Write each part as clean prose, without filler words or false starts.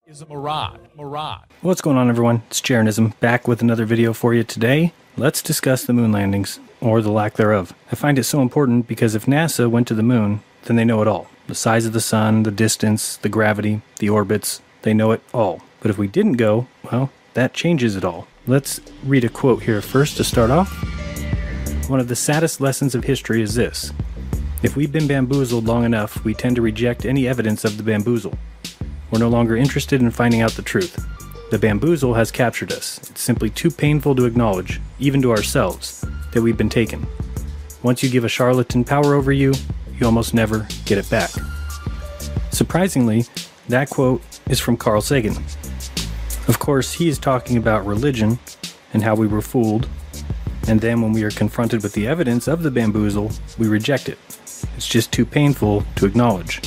is a mirage. What's going on, everyone? It's Jaronism, back with another video for you today. Let's discuss the moon landings, or the lack thereof. I find it so important because if NASA went to the moon, then they know it all. The size of the sun, the distance, the gravity, the orbits, they know it all. But if we didn't go, well, that changes it all. Let's read a quote here first to start off. One of the saddest lessons of history is this. If we've been bamboozled long enough, we tend to reject any evidence of the bamboozle. We're no longer interested in finding out the truth. The bamboozle has captured us. It's simply too painful to acknowledge, even to ourselves, that we've been taken. Once you give a charlatan power over you, you almost never get it back. Surprisingly, that quote is from Carl Sagan. Of course, he is talking about religion and how we were fooled, and then when we are confronted with the evidence of the bamboozle, we reject it. It's just too painful to acknowledge.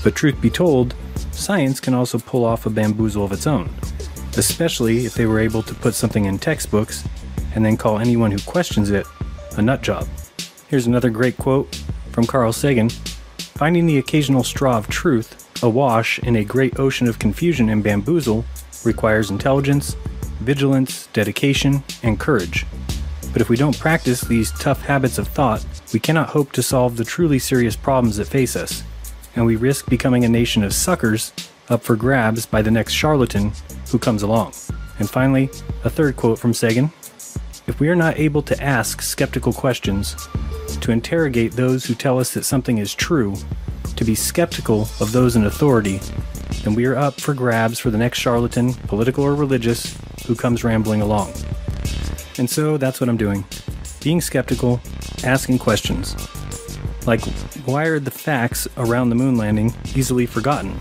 But truth be told, science can also pull off a bamboozle of its own, especially if they were able to put something in textbooks and then call anyone who questions it a nut job. Here's another great quote from Carl Sagan. Finding the occasional straw of truth awash in a great ocean of confusion and bamboozle requires intelligence, vigilance, dedication, and courage. But if we don't practice these tough habits of thought, we cannot hope to solve the truly serious problems that face us, and we risk becoming a nation of suckers up for grabs by the next charlatan who comes along. And finally, a third quote from Sagan. If we are not able to ask skeptical questions, to interrogate those who tell us that something is true, to be skeptical of those in authority, then we are up for grabs for the next charlatan, political or religious, who comes rambling along. And so that's what I'm doing. Being skeptical, asking questions. Like, why are the facts around the moon landing easily forgotten?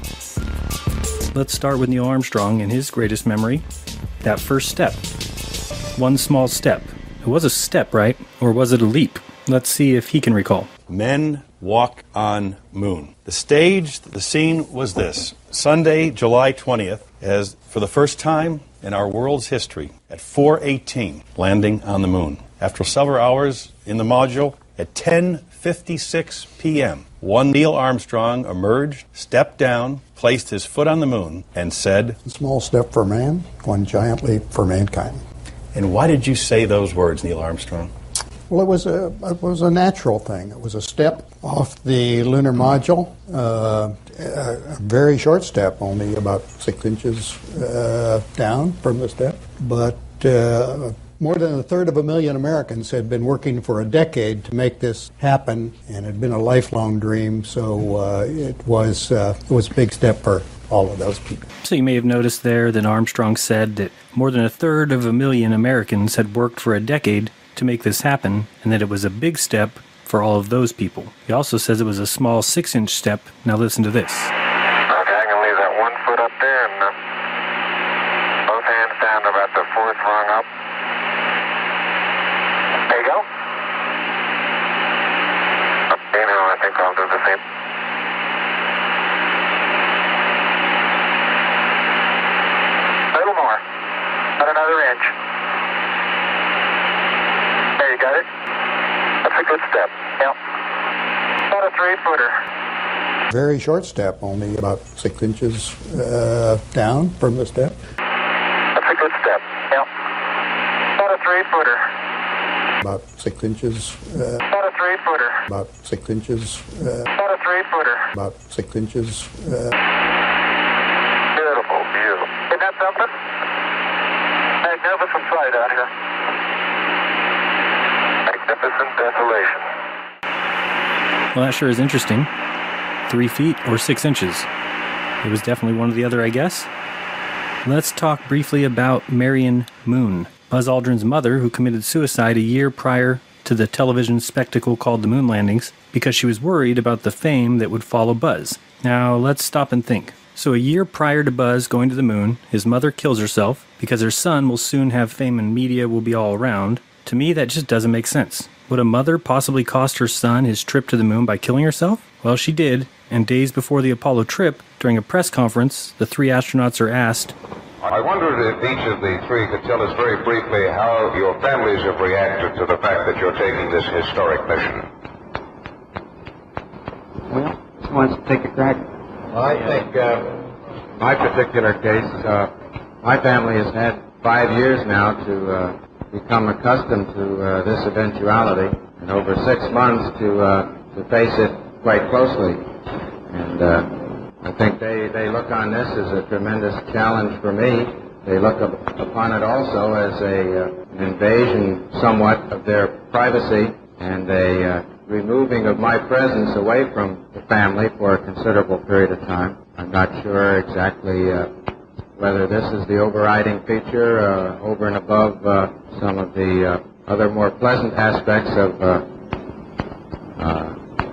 Let's start with Neil Armstrong and his greatest memory, that first step. One small step. It was a step, right? Or was it a leap? Let's see if he can recall. Men walk on moon. The stage, the scene was this. Sunday, July 20th, as for the first time in our world's history, at 4:18, landing on the moon. After several hours in the module, at 10:56 p.m., one Neil Armstrong emerged, stepped down, placed his foot on the moon, and said, "A small step for man, one giant leap for mankind." And why did you say those words, Neil Armstrong? Well, it was a natural thing. It was a step off the lunar module, a very short step, only about 6 inches down from the step. But more than 1/3 Americans had been working for a decade to make this happen, and it had been a lifelong dream. So it was a big step for all of those people. So you may have noticed there that Armstrong said that more than 1/3 Americans had worked for a decade to make this happen, and that it was a big step for all of those people. He also says it was a small 6-inch step. Now listen to this. Okay, I can leave that 1 foot up there and both hands down to about the 4th rung up. There you go. Okay, now I think I'll do the same. A little more. About another inch. There you got it. That's a good step. Yep. About a 3-footer. Very short step, only about 6 inches down from the step. That's a good step. Yep. About a 3-footer. About 6 inches. About a 3-footer. About 6 inches. About a 3-footer. About 6 inches. Beautiful, beautiful. Isn't that something? Magnificent sight out here. Magnificent desolation. Well, that sure is interesting. 3 feet or 6 inches. It was definitely one or the other, I guess. Let's talk briefly about Marion Moon, Buzz Aldrin's mother, who committed suicide a year prior to the television spectacle called the moon landings because she was worried about the fame that would follow Buzz. Now, let's stop and think. So a year prior to Buzz going to the moon, his mother kills herself because her son will soon have fame and media will be all around. To me, that just doesn't make sense. Would a mother possibly cost her son his trip to the moon by killing herself? Well, she did, and days before the Apollo trip, during a press conference, the 3 astronauts are asked, I wondered if each of the 3 could tell us very briefly how your families have reacted to the fact that you're taking this historic mission. Well, who wants to take a crack? I think my particular case, my family has had 5 years now to become accustomed to this eventuality, and over 6 months to face it quite closely. And I think they look on this as a tremendous challenge for me. They look upon it also as an invasion somewhat of their privacy and a removing of my presence away from the family for a considerable period of time. I'm not sure exactly whether this is the overriding feature over and above some of the other more pleasant aspects of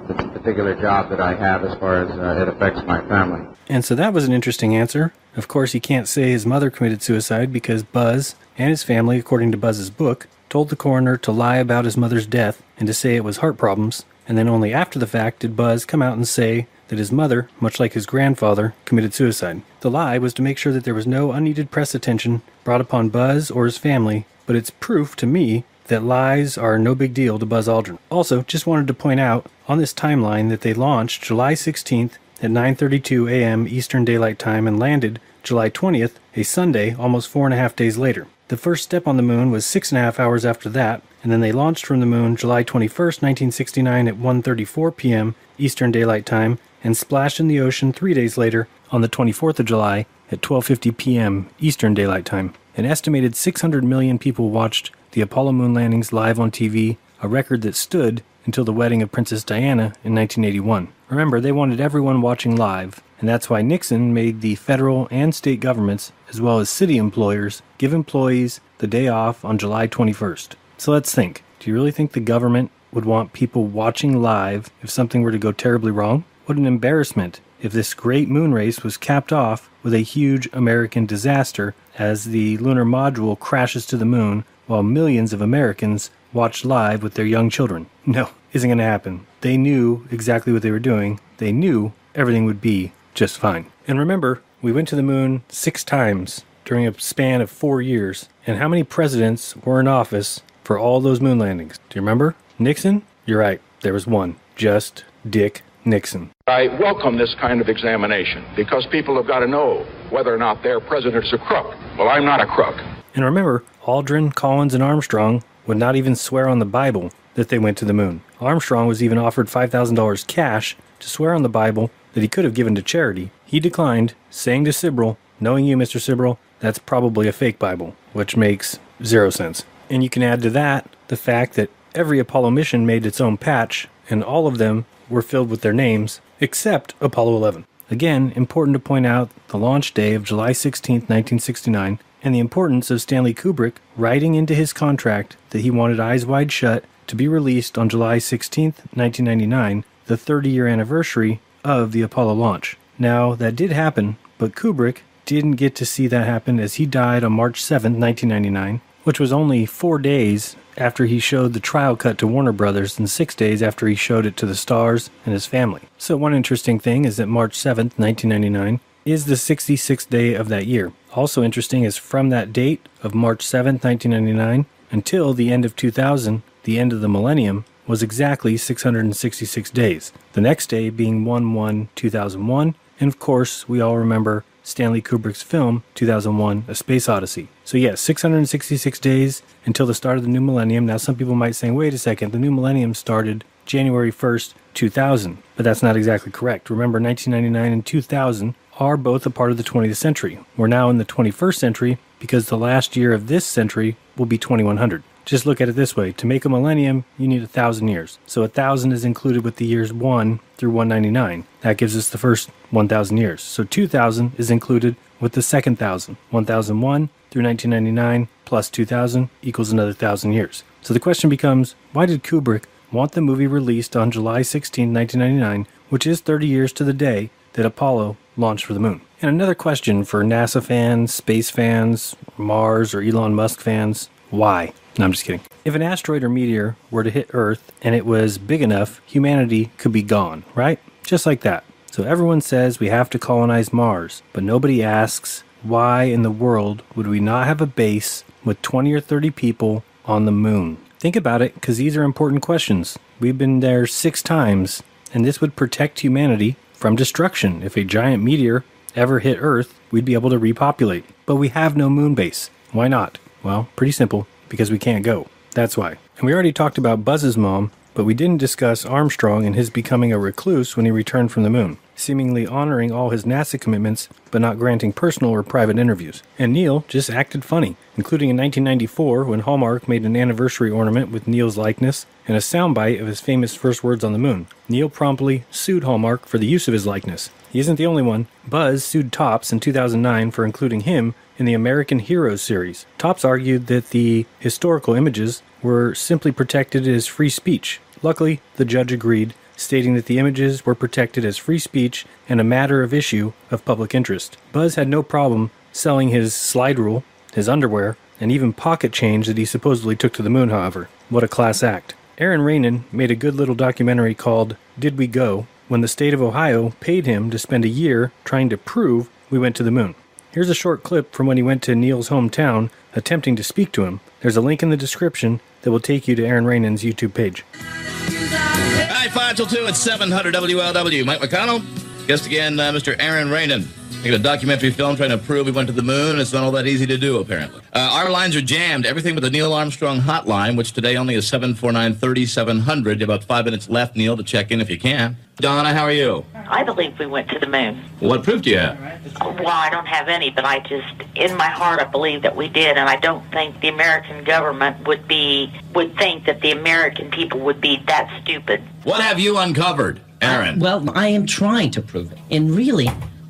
the particular job that I have as far as it affects my family. And so that was an interesting answer. Of course, he can't say his mother committed suicide because Buzz and his family, according to Buzz's book, told the coroner to lie about his mother's death and to say it was heart problems, and then only after the fact did Buzz come out and say that his mother, much like his grandfather, committed suicide. The lie was to make sure that there was no unneeded press attention brought upon Buzz or his family, but it's proof to me that lies are no big deal to Buzz Aldrin. Also, just wanted to point out on this timeline that they launched July 16th at 9:32 a.m. Eastern Daylight Time and landed July 20th, a Sunday, almost 4.5 days later. The first step on the moon was 6.5 hours after that, and then they launched from the moon July 21st, 1969 at 1:34 p.m. Eastern Daylight Time and splashed in the ocean 3 days later on the 24th of July at 12:50 p.m. Eastern Daylight Time. An estimated 600 million people watched the Apollo moon landings live on TV, a record that stood until the wedding of Princess Diana in 1981. Remember, they wanted everyone watching live, and that's why Nixon made the federal and state governments, as well as city employers, give employees the day off on July 21st. So let's think. Do you really think the government would want people watching live if something were to go terribly wrong? What an embarrassment if this great moon race was capped off with a huge American disaster as the lunar module crashes to the moon while millions of Americans watch live with their young children. No, isn't going to happen. They knew exactly what they were doing. They knew everything would be just fine. And remember, we went to the moon 6 times during a span of 4 years. And how many presidents were in office for all those moon landings? Do you remember? Nixon? You're right. There was one. Just Dick Nixon. I welcome this kind of examination because people have got to know whether or not their president's a crook. Well, I'm not a crook. And remember, Aldrin, Collins, and Armstrong would not even swear on the Bible that they went to the moon. Armstrong was even offered $5,000 cash to swear on the Bible that he could have given to charity. He declined, saying to Sibrel, "Knowing you, Mr. Sibrel, that's probably a fake Bible," which makes 0 sense. And you can add to that the fact that every Apollo mission made its own patch, and all of them were filled with their names, except Apollo 11. Again, important to point out the launch day of July 16, 1969, and the importance of Stanley Kubrick writing into his contract that he wanted Eyes Wide Shut to be released on July 16, 1999, the 30-year anniversary of the Apollo launch. Now, that did happen, but Kubrick didn't get to see that happen as he died on March 7, 1999, which was only 4 days after he showed the trial cut to Warner Brothers and 6 days after he showed it to the stars and his family. So one interesting thing is that March 7th, 1999 is the 66th day of that year. Also interesting is from that date of March 7th, 1999 until the end of 2000, the end of the millennium, was exactly 666 days. The next day being 1/1/2001, and of course we all remember Stanley Kubrick's film 2001: A Space Odyssey. So yes, 666 days until the start of the new millennium. Now some people might say, wait a second, the new millennium started January 1st, 2000. But that's not exactly correct. Remember, 1999 and 2000 are both a part of the 20th century. We're now in the 21st century because the last year of this century will be 2100. Just look at it this way. To make a millennium, you need 1,000 years. So 1,000 is included with the years 1 through 199. That gives us the first 1,000 years. So 2,000 is included with the second 1,000. 1001 through 1999 plus 2,000 equals another 1,000 years. So the question becomes, why did Kubrick want the movie released on July 16, 1999, which is 30 years to the day that Apollo launched for the moon? And another question for NASA fans, space fans, Mars or Elon Musk fans, why? No, I'm just kidding. If an asteroid or meteor were to hit Earth and it was big enough, humanity could be gone, right? Just like that. So everyone says we have to colonize Mars, but nobody asks why in the world would we not have a base with 20 or 30 people on the moon? Think about it, because these are important questions. We've been there 6 times, and this would protect humanity from destruction. If a giant meteor ever hit Earth, we'd be able to repopulate. But we have no moon base. Why not? Well, pretty simple, because we can't go. That's why. And we already talked about Buzz's mom, but we didn't discuss Armstrong and his becoming a recluse when he returned from the moon, seemingly honoring all his NASA commitments, but not granting personal or private interviews. And Neil just acted funny, including in 1994 when Hallmark made an anniversary ornament with Neil's likeness and a soundbite of his famous first words on the moon. Neil promptly sued Hallmark for the use of his likeness. He isn't the only one. Buzz sued Topps in 2009 for including him in the American Heroes series. Topps argued that the historical images were simply protected as free speech. Luckily, the judge agreed, stating that the images were protected as free speech and a matter of issue of public interest. Buzz had no problem selling his slide rule, his underwear, and even pocket change that he supposedly took to the moon, however. What a class act. Aaron Rainon made a good little documentary called Did We Go?, when the state of Ohio paid him to spend a year trying to prove we went to the moon. Here's a short clip from when he went to Neil's hometown attempting to speak to him. There's a link in the description that will take you to Aaron Rainon's YouTube page. Hi, 522 at 700 WLW. Mike McConnell. Guest again, Mr. Aaron Rainon. Making a documentary film trying to prove we went to the moon, and it's not all that easy to do, apparently. Our lines are jammed. Everything but the Neil Armstrong hotline, which today only is 749-3700. You have about 5 minutes left, Neil, to check in if you can. Donna, how are you? I believe we went to the moon. What proof do you have? Well, I don't have any, but I just, in my heart, I believe that we did, and I don't think the American government would think that the American people would be that stupid. What have you uncovered, Aaron? Well, I am trying to prove it, and really,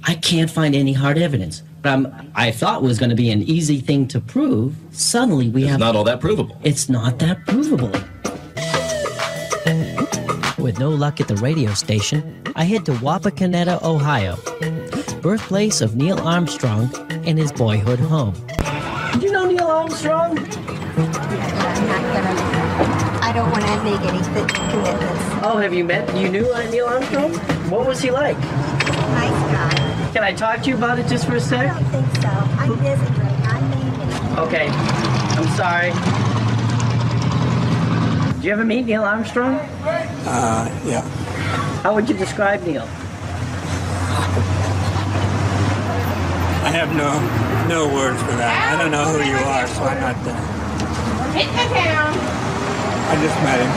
I can't find any hard evidence. But I thought it was going to be an easy thing to prove. Suddenly we have... It's not all that provable. It's not that provable. With no luck at the radio station, I head to Wapakoneta, Ohio, birthplace of Neil Armstrong and his boyhood home. Did you know Neil Armstrong? I don't want to make any commitments. Oh, have you met? You knew Neil Armstrong? What was he like? Nice guy. Can I talk to you about it just for a sec? I don't think so. I'm busy right now. I'm leaving. Okay. I'm sorry. Did you ever meet Neil Armstrong? Yeah. How would you describe Neil? I have no words for that. I don't know who you are, so I'm not there. I just met him.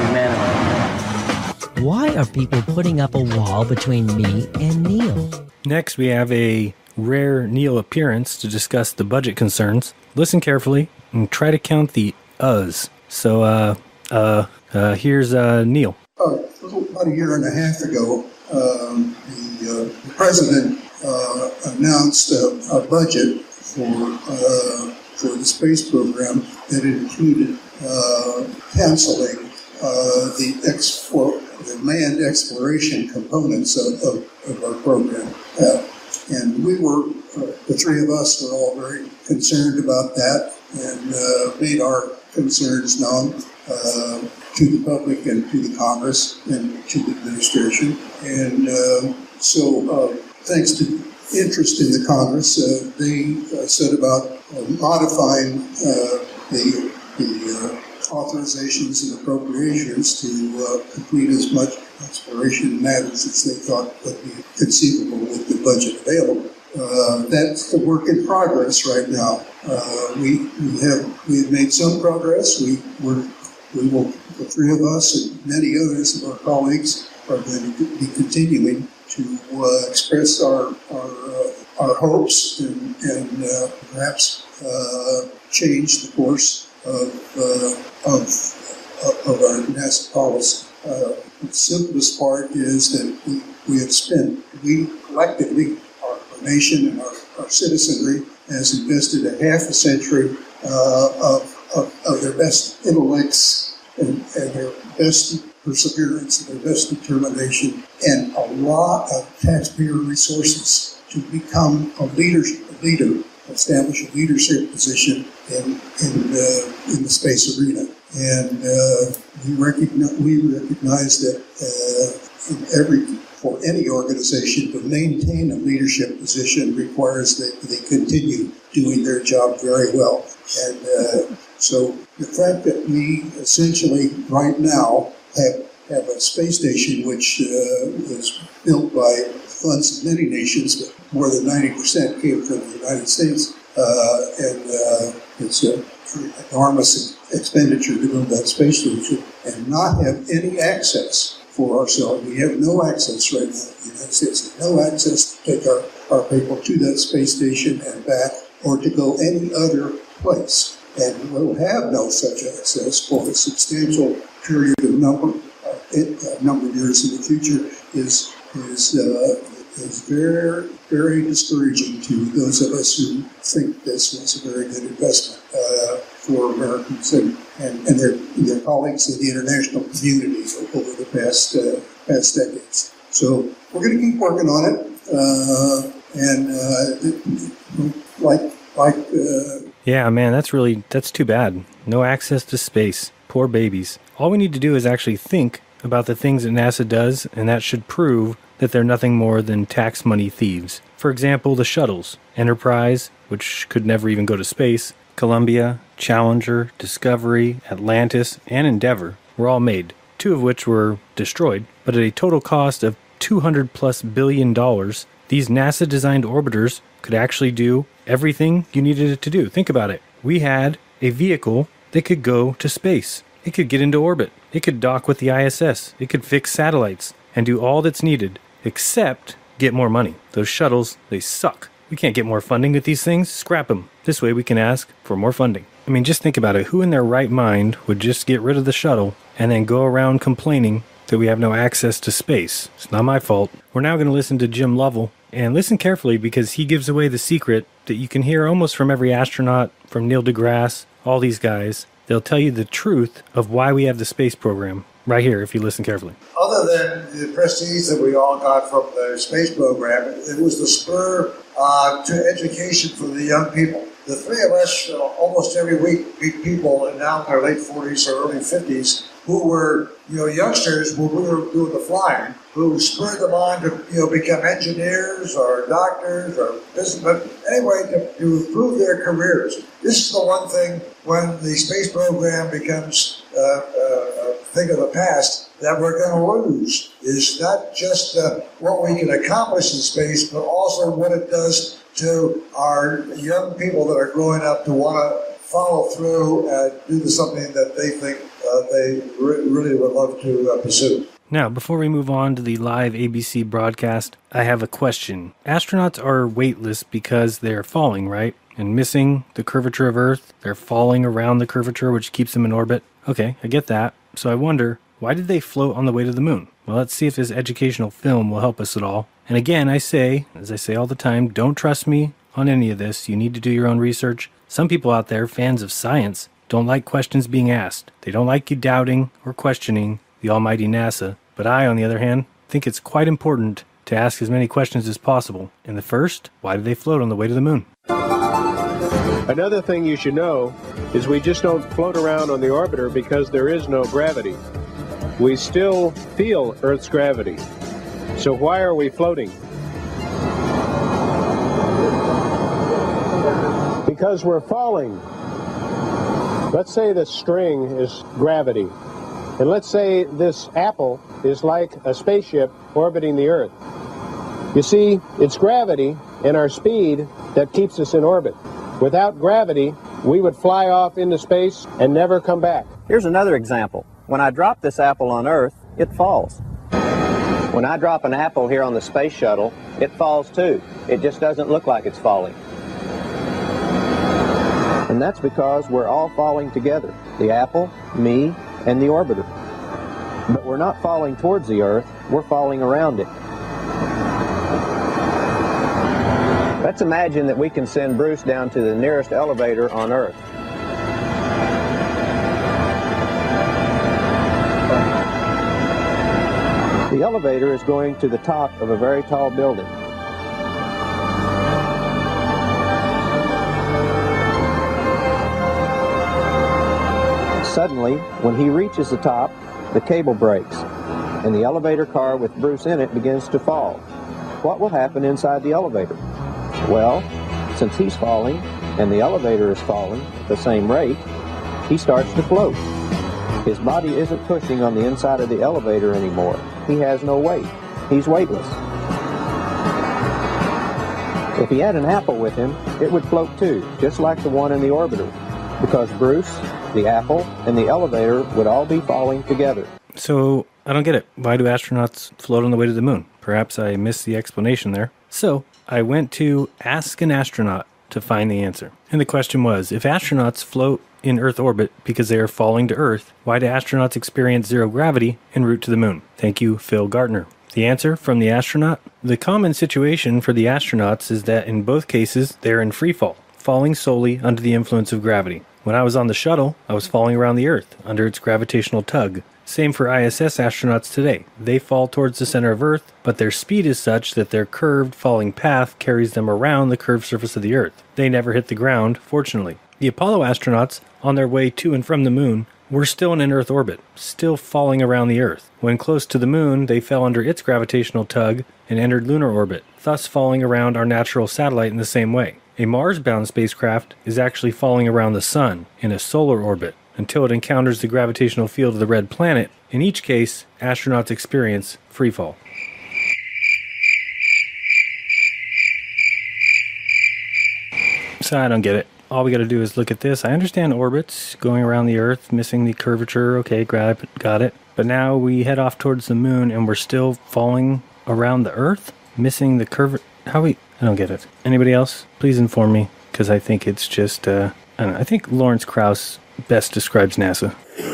You met him. Why are people putting up a wall between me and Neil? Next, we have a rare Neil appearance to discuss the budget concerns. Listen carefully and try to count the uhs. So, here's Neil. About a year and a half ago, the president announced a budget for the space program that included canceling the manned exploration components of our program. And we were, the three of us were all very concerned about that and made our concerns known to the public and to the Congress and to the administration. And so thanks to interest in the Congress, they set about modifying the authorizations and appropriations to complete as much exploration matters as they thought would be conceivable with the budget available. That's the work in progress right now. We have made some progress. The three of us and many others of our colleagues are going to be continuing to express our hopes and perhaps change the course of our NASA policy. The simplest part is that we collectively, our nation and our citizenry, has invested a half a century of their best intellects and their best perseverance and their best determination and a lot of taxpayer resources to become a leader, establish a leadership position in the space arena. And we recognize that for any organization to maintain a leadership position requires that they continue doing their job very well. And so the fact that we essentially right now have a space station which is built by funds of many nations, but more than 90% came from the United States. It's an enormous expenditure to build that space station and not have any access for ourselves. We have no access right now. The United States has no access to take our people to that space station and back, or to go any other place. And we'll have no such access for a substantial period of number of years in the future is very, very discouraging to those of us who think this was a very good investment for Americans and their colleagues in the international community over the past decades. So we're going to keep working on it, yeah, man, that's too bad. No access to space. Poor babies. All we need to do is actually think about the things that NASA does, and that should prove that they're nothing more than tax money thieves. For example, the shuttles. Enterprise, which could never even go to space, Columbia, Challenger, Discovery, Atlantis, and Endeavour were all made, 2 of which were destroyed, but at a total cost of $200+ billion, these NASA-designed orbiters could actually do everything you needed it to do. Think about it. We had a vehicle that could go to space. It could get into orbit. It could dock with the ISS. It could fix satellites and do all that's needed, except get more money. Those shuttles, they suck. We can't get more funding with these things. Scrap them. This way we can ask for more funding. I mean, just think about it. Who in their right mind would just get rid of the shuttle and then go around complaining that we have no access to space? It's not my fault. We're now going to listen to Jim Lovell, and listen carefully because he gives away the secret that you can hear almost from every astronaut, from Neil deGrasse, all these guys. They'll tell you the truth of why we have the space program right here if you listen carefully. Other than the prestige that we all got from the space program, it was the spur to education for the young people. The three of us, almost every week, meet people now in their late 40s or early 50s who were, youngsters when we were doing the flying, who spurred them on to, become engineers or doctors or businessmen, anyway, to improve their careers. This is the one thing when the space program becomes a thing of the past that we're going to lose, is not just what we can accomplish in space, but also what it does to our young people that are growing up to want to follow through and do something that they think they really would love to pursue. Now, before we move on to the live ABC broadcast, I have a question. Astronauts are weightless because they're falling, right? And missing the curvature of Earth. They're falling around the curvature, which keeps them in orbit. Okay, I get that. So I wonder, why did they float on the way to the moon? Well, let's see if this educational film will help us at all. And again, I say, as I say all the time, don't trust me on any of this. You need to do your own research. Some people out there, fans of science, don't like questions being asked. They don't like you doubting or questioning the almighty NASA. But I, on the other hand, think it's quite important to ask as many questions as possible. And the first, why did they float on the way to the moon? Another thing you should know is we just don't float around on the orbiter because there is no gravity. We still feel Earth's gravity. So why are we floating? Because we're falling. Let's say the string is gravity. And let's say this apple is like a spaceship orbiting the Earth. You see, it's gravity and our speed that keeps us in orbit. Without gravity, we would fly off into space and never come back. Here's another example. When I drop this apple on Earth, it falls. When I drop an apple here on the space shuttle, it falls too. It just doesn't look like it's falling. And that's because we're all falling together. The apple, me, and the orbiter. But we're not falling towards the Earth, we're falling around it. Let's imagine that we can send Bruce down to the nearest elevator on Earth. The elevator is going to the top of a very tall building. Suddenly, when he reaches the top, the cable breaks, and the elevator car with Bruce in it begins to fall. What will happen inside the elevator? Well, since he's falling, and the elevator is falling at the same rate, he starts to float. His body isn't pushing on the inside of the elevator anymore. He has no weight. He's weightless. If he had an apple with him, it would float too, just like the one in the orbiter, because Bruce, the apple, and the elevator would all be falling together. So, I don't get it. Why do astronauts float on the way to the moon? Perhaps I missed the explanation there. So, I went to Ask an Astronaut to find the answer. And the question was, if astronauts float in Earth orbit because they are falling to Earth, why do astronauts experience zero gravity en route to the moon? Thank you, Phil Gartner. The answer from the astronaut? The common situation for the astronauts is that in both cases, they're in free fall, falling solely under the influence of gravity. When I was on the shuttle, I was falling around the Earth under its gravitational tug. Same for ISS astronauts today. They fall towards the center of Earth, but their speed is such that their curved falling path carries them around the curved surface of the Earth. They never hit the ground, fortunately. The Apollo astronauts, on their way to and from the moon, were still in an Earth orbit, still falling around the Earth. When close to the moon, they fell under its gravitational tug and entered lunar orbit, thus falling around our natural satellite in the same way. A Mars-bound spacecraft is actually falling around the Sun in a solar orbit until it encounters the gravitational field of the red planet. In each case, astronauts experience free fall. So I don't get it. All we got to do is look at this. I understand orbits going around the Earth, missing the curvature. Okay, got it. But now we head off towards the moon and we're still falling around the Earth, missing the curvature. I don't get it. Anybody else? Please inform me, because I think it's just, I don't know. I think Lawrence Krauss best describes NASA.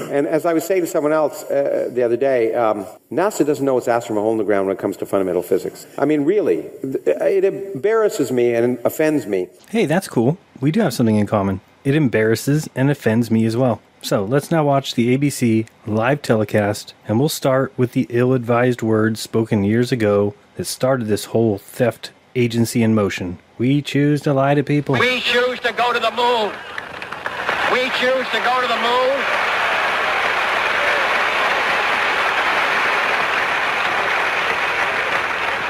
And as I was saying to someone else the other day, NASA doesn't know its ass from a hole in the ground when it comes to fundamental physics. I mean, really, it embarrasses me and offends me. Hey, that's cool. We do have something in common. It embarrasses and offends me as well. So let's now watch the ABC live telecast, and we'll start with the ill-advised words spoken years ago that started this whole theft agency in motion. We choose to lie to people. We choose to go to the moon. We choose to go to the moon.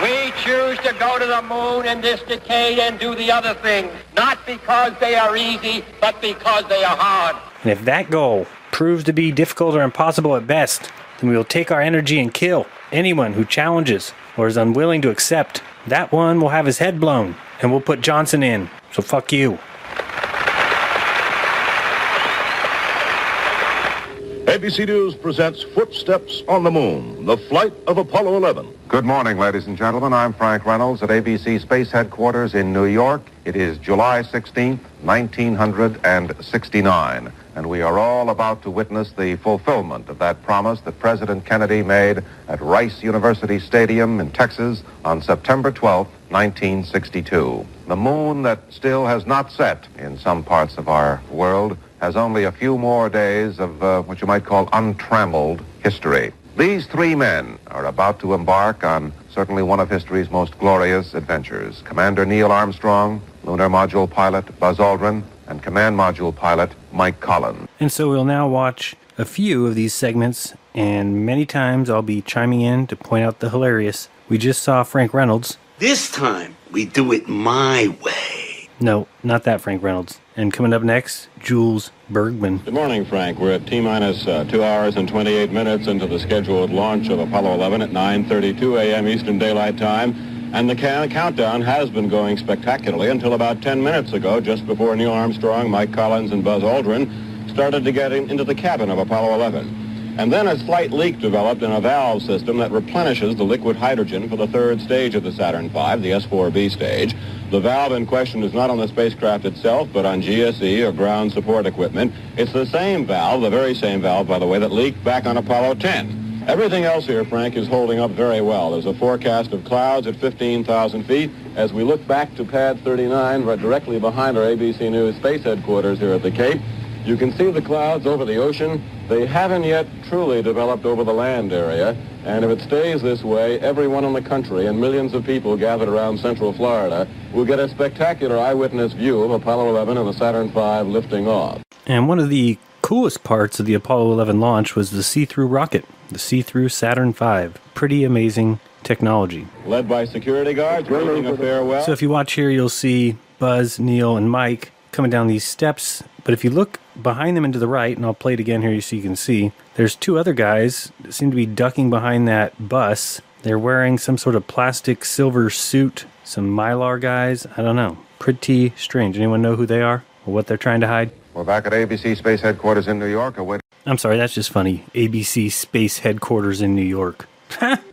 We choose to go to the moon in this decade and do the other things, not because they are easy, but because they are hard. And if that goal proves to be difficult or impossible at best, then we will take our energy and kill anyone who challenges or is unwilling to accept. That one will have his head blown, and we'll put Johnson in. So fuck you. ABC News presents Footsteps on the Moon, the flight of Apollo 11. Good morning, ladies and gentlemen. I'm Frank Reynolds at ABC Space Headquarters in New York. It is July 16th, 1969, and we are all about to witness the fulfillment of that promise that President Kennedy made at Rice University Stadium in Texas on September 12th, 1962. The moon that still has not set in some parts of our world has only a few more days of what you might call untrammeled history. These three men are about to embark on certainly one of history's most glorious adventures. Commander Neil Armstrong, Lunar Module Pilot Buzz Aldrin, and Command Module Pilot Mike Collins. And so we'll now watch a few of these segments, and many times I'll be chiming in to point out the hilarious. We just saw Frank Reynolds. This time, we do it my way. No, not that Frank Reynolds. And coming up next, Jules Bergman. Good morning, Frank. We're at T-minus 2 hours and 28 minutes into the scheduled launch of Apollo 11 at 9:32 a.m. Eastern Daylight Time. And the countdown has been going spectacularly until about 10 minutes ago, just before Neil Armstrong, Mike Collins, and Buzz Aldrin started to get into the cabin of Apollo 11. And then a slight leak developed in a valve system that replenishes the liquid hydrogen for the third stage of the Saturn V, the S4B stage. The valve in question is not on the spacecraft itself, but on GSE or ground support equipment. It's the same valve, the very same valve, by the way, that leaked back on Apollo 10. Everything else here, Frank, is holding up very well. There's a forecast of clouds at 15,000 feet. As we look back to pad 39, right directly behind our ABC News Space Headquarters here at the Cape, you can see the clouds over the ocean. They haven't yet truly developed over the land area, and if it stays this way, everyone in the country and millions of people gathered around Central Florida will get a spectacular eyewitness view of Apollo 11 and the Saturn V lifting off. And one of the coolest parts of the Apollo 11 launch was the see-through rocket, the see-through Saturn V. Pretty amazing technology. Led by security guards, waving a farewell. So if you watch here, you'll see Buzz, Neil, and Mike coming down these steps. But if you look behind them and to the right, and I'll play it again here so you can see, there's two other guys that seem to be ducking behind that bus. They're wearing some sort of plastic silver suit some Mylar guys. I don't know. Pretty strange. Anyone know who they are or what they're trying to hide? We're back at ABC Space Headquarters in New York. I'm sorry, that's just funny. ABC Space Headquarters in New York.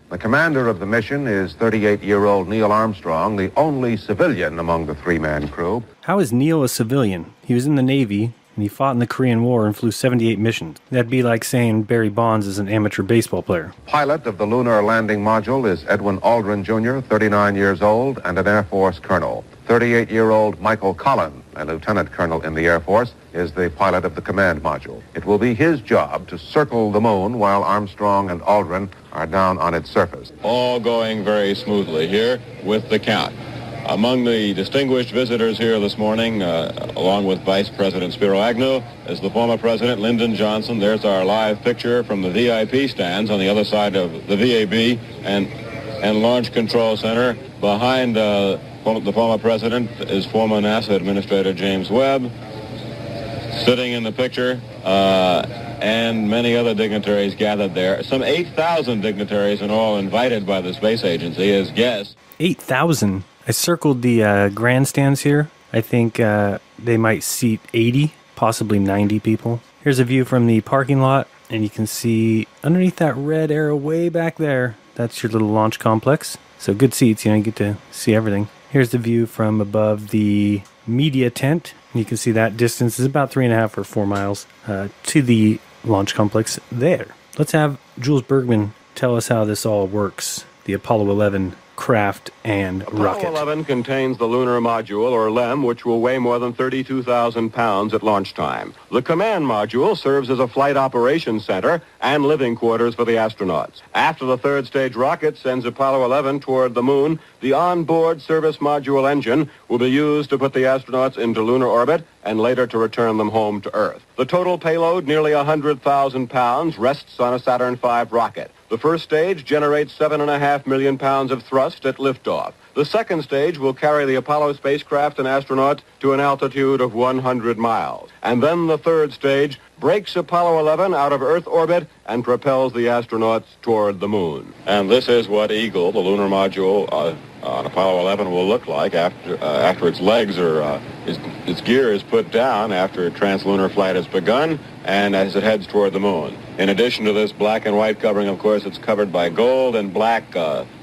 The commander of the mission is 38-year-old Neil Armstrong, the only civilian among the three-man crew. How is Neil a civilian? He was in the Navy, and he fought in the Korean War and flew 78 missions. That'd be like saying Barry Bonds is an amateur baseball player. Pilot of the lunar landing module is Edwin Aldrin Jr., 39 years old, and an Air Force colonel. 38-year-old Michael Collin, a lieutenant colonel in the Air Force, is the pilot of the command module. It will be his job to circle the moon while Armstrong and Aldrin are down on its surface. All going very smoothly here with the count. Among the distinguished visitors here this morning, along with Vice President Spiro Agnew, is the former President Lyndon Johnson. There's our live picture from the VIP stands on the other side of the VAB and Launch Control Center. Behind the former President is former NASA Administrator James Webb, sitting in the picture, and many other dignitaries gathered there. Some 8,000 dignitaries in all invited by the space agency as guests. 8,000? I circled the grandstands here. I think they might seat 80, possibly 90 people. Here's a view from the parking lot, and you can see underneath that red arrow way back there, that's your little launch complex. So good seats, you get to see everything. Here's the view from above the media tent. You can see that distance is about 3.5 or 4 miles to the launch complex there. Let's have Jules Bergman tell us how this all works, the Apollo 11 craft and rocket. Apollo 11 contains the lunar module, or LEM, which will weigh more than 32,000 pounds at launch time. The command module serves as a flight operations center and living quarters for the astronauts. After the third stage rocket sends Apollo 11 toward the moon, the onboard service module engine will be used to put the astronauts into lunar orbit and later to return them home to Earth. The total payload, nearly 100,000 pounds, rests on a Saturn V rocket. The first stage generates 7.5 million pounds of thrust at liftoff. The second stage will carry the Apollo spacecraft and astronauts to an altitude of 100 miles. And then the third stage breaks Apollo 11 out of Earth orbit and propels the astronauts toward the moon. And this is what Eagle, the lunar module on Apollo 11, will look like after its legs are, its gear is put down after translunar flight has begun and as it heads toward the moon. In addition to this black and white covering, of course, it's covered by gold and black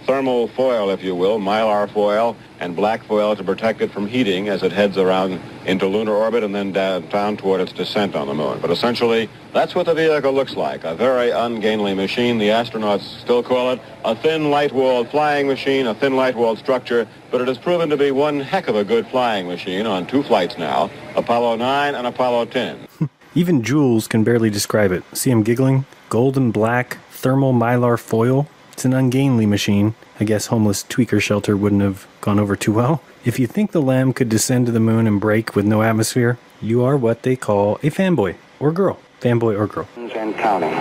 thermal foil, if you will, mylar foil, and black foil to protect it from heating as it heads around into lunar orbit and then down toward its descent on the moon. But essentially, that's what the vehicle looks like, a very ungainly machine. The astronauts still call it a thin, light-walled flying machine, a thin, light-walled structure, but it has proven to be one heck of a good flying machine on 2 flights now, Apollo 9 and Apollo 10. Even Jules can barely describe it. See him giggling? Gold and black, thermal mylar foil. It's an ungainly machine. I guess homeless tweaker shelter wouldn't have gone over too well. If you think the LEM could descend to the moon and break with no atmosphere, you are what they call a fanboy or girl. Fanboy or girl. And counting.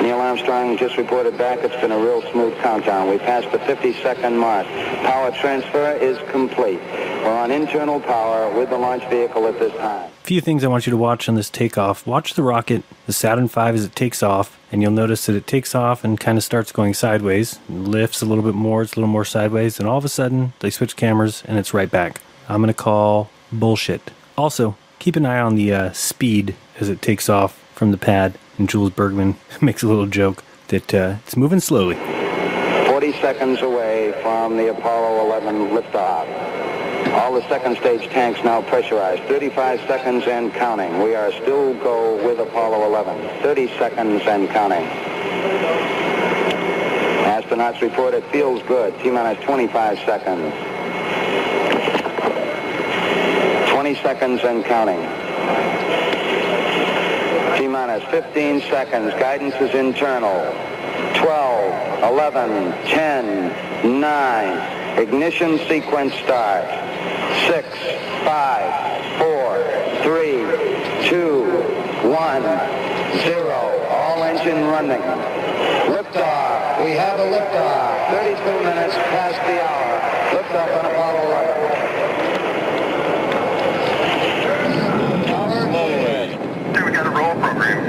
Neil Armstrong just reported back. It's been a real smooth countdown. We passed the 50-second mark. Power transfer is complete. We're on internal power with the launch vehicle at this time. A few things I want you to watch on this takeoff. Watch the rocket, the Saturn V, as it takes off, and you'll notice that it takes off and kind of starts going sideways, lifts a little bit more, it's a little more sideways, and all of a sudden they switch cameras and it's right back. I'm going to call bullshit. Also, keep an eye on the speed as it takes off from the pad, and Jules Bergman makes a little joke that it's moving slowly. 40 seconds away from the Apollo 11 liftoff. All the second stage tanks now pressurized. 35 seconds and counting. We are still go with Apollo 11. 30 seconds and counting. Astronauts report it feels good. T-minus 25 seconds. 20 seconds and counting. T-minus 15 seconds. Guidance is internal. 12, 11, 10, 9. Ignition sequence start. 6, 5, 4, 3, 2, 1, 0. All engine running. Liftoff. We have a liftoff. 32 minutes past the hour. Liftoff on Apollo 11. We got a roll program.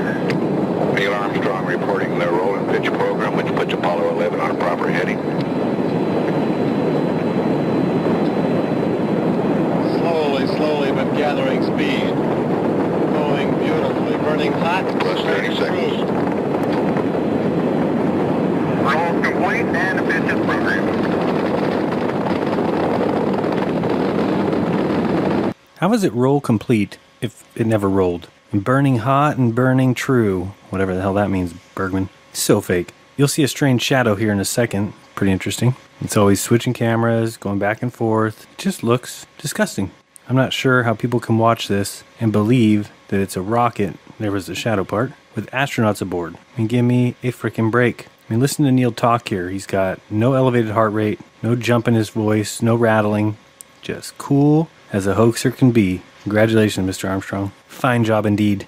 Neil Armstrong reporting the roll and pitch program, which puts Apollo 11 on a proper heading. gathering speed. Going beautifully, burning hot. Plus 30 seconds. Roll complete and emission program. How is it roll complete if it never rolled? And burning hot and burning true. Whatever the hell that means, Bergman. So fake. You'll see a strange shadow here in a second. Pretty interesting. It's always switching cameras, going back and forth. It just looks disgusting. I'm not sure how people can watch this and believe that it's a rocket, there was the shadow part, with astronauts aboard. I mean, give me a freaking break. I mean, listen to Neil talk here. He's got no elevated heart rate, no jump in his voice, no rattling. Just cool as a hoaxer can be. Congratulations, Mr. Armstrong. Fine job indeed.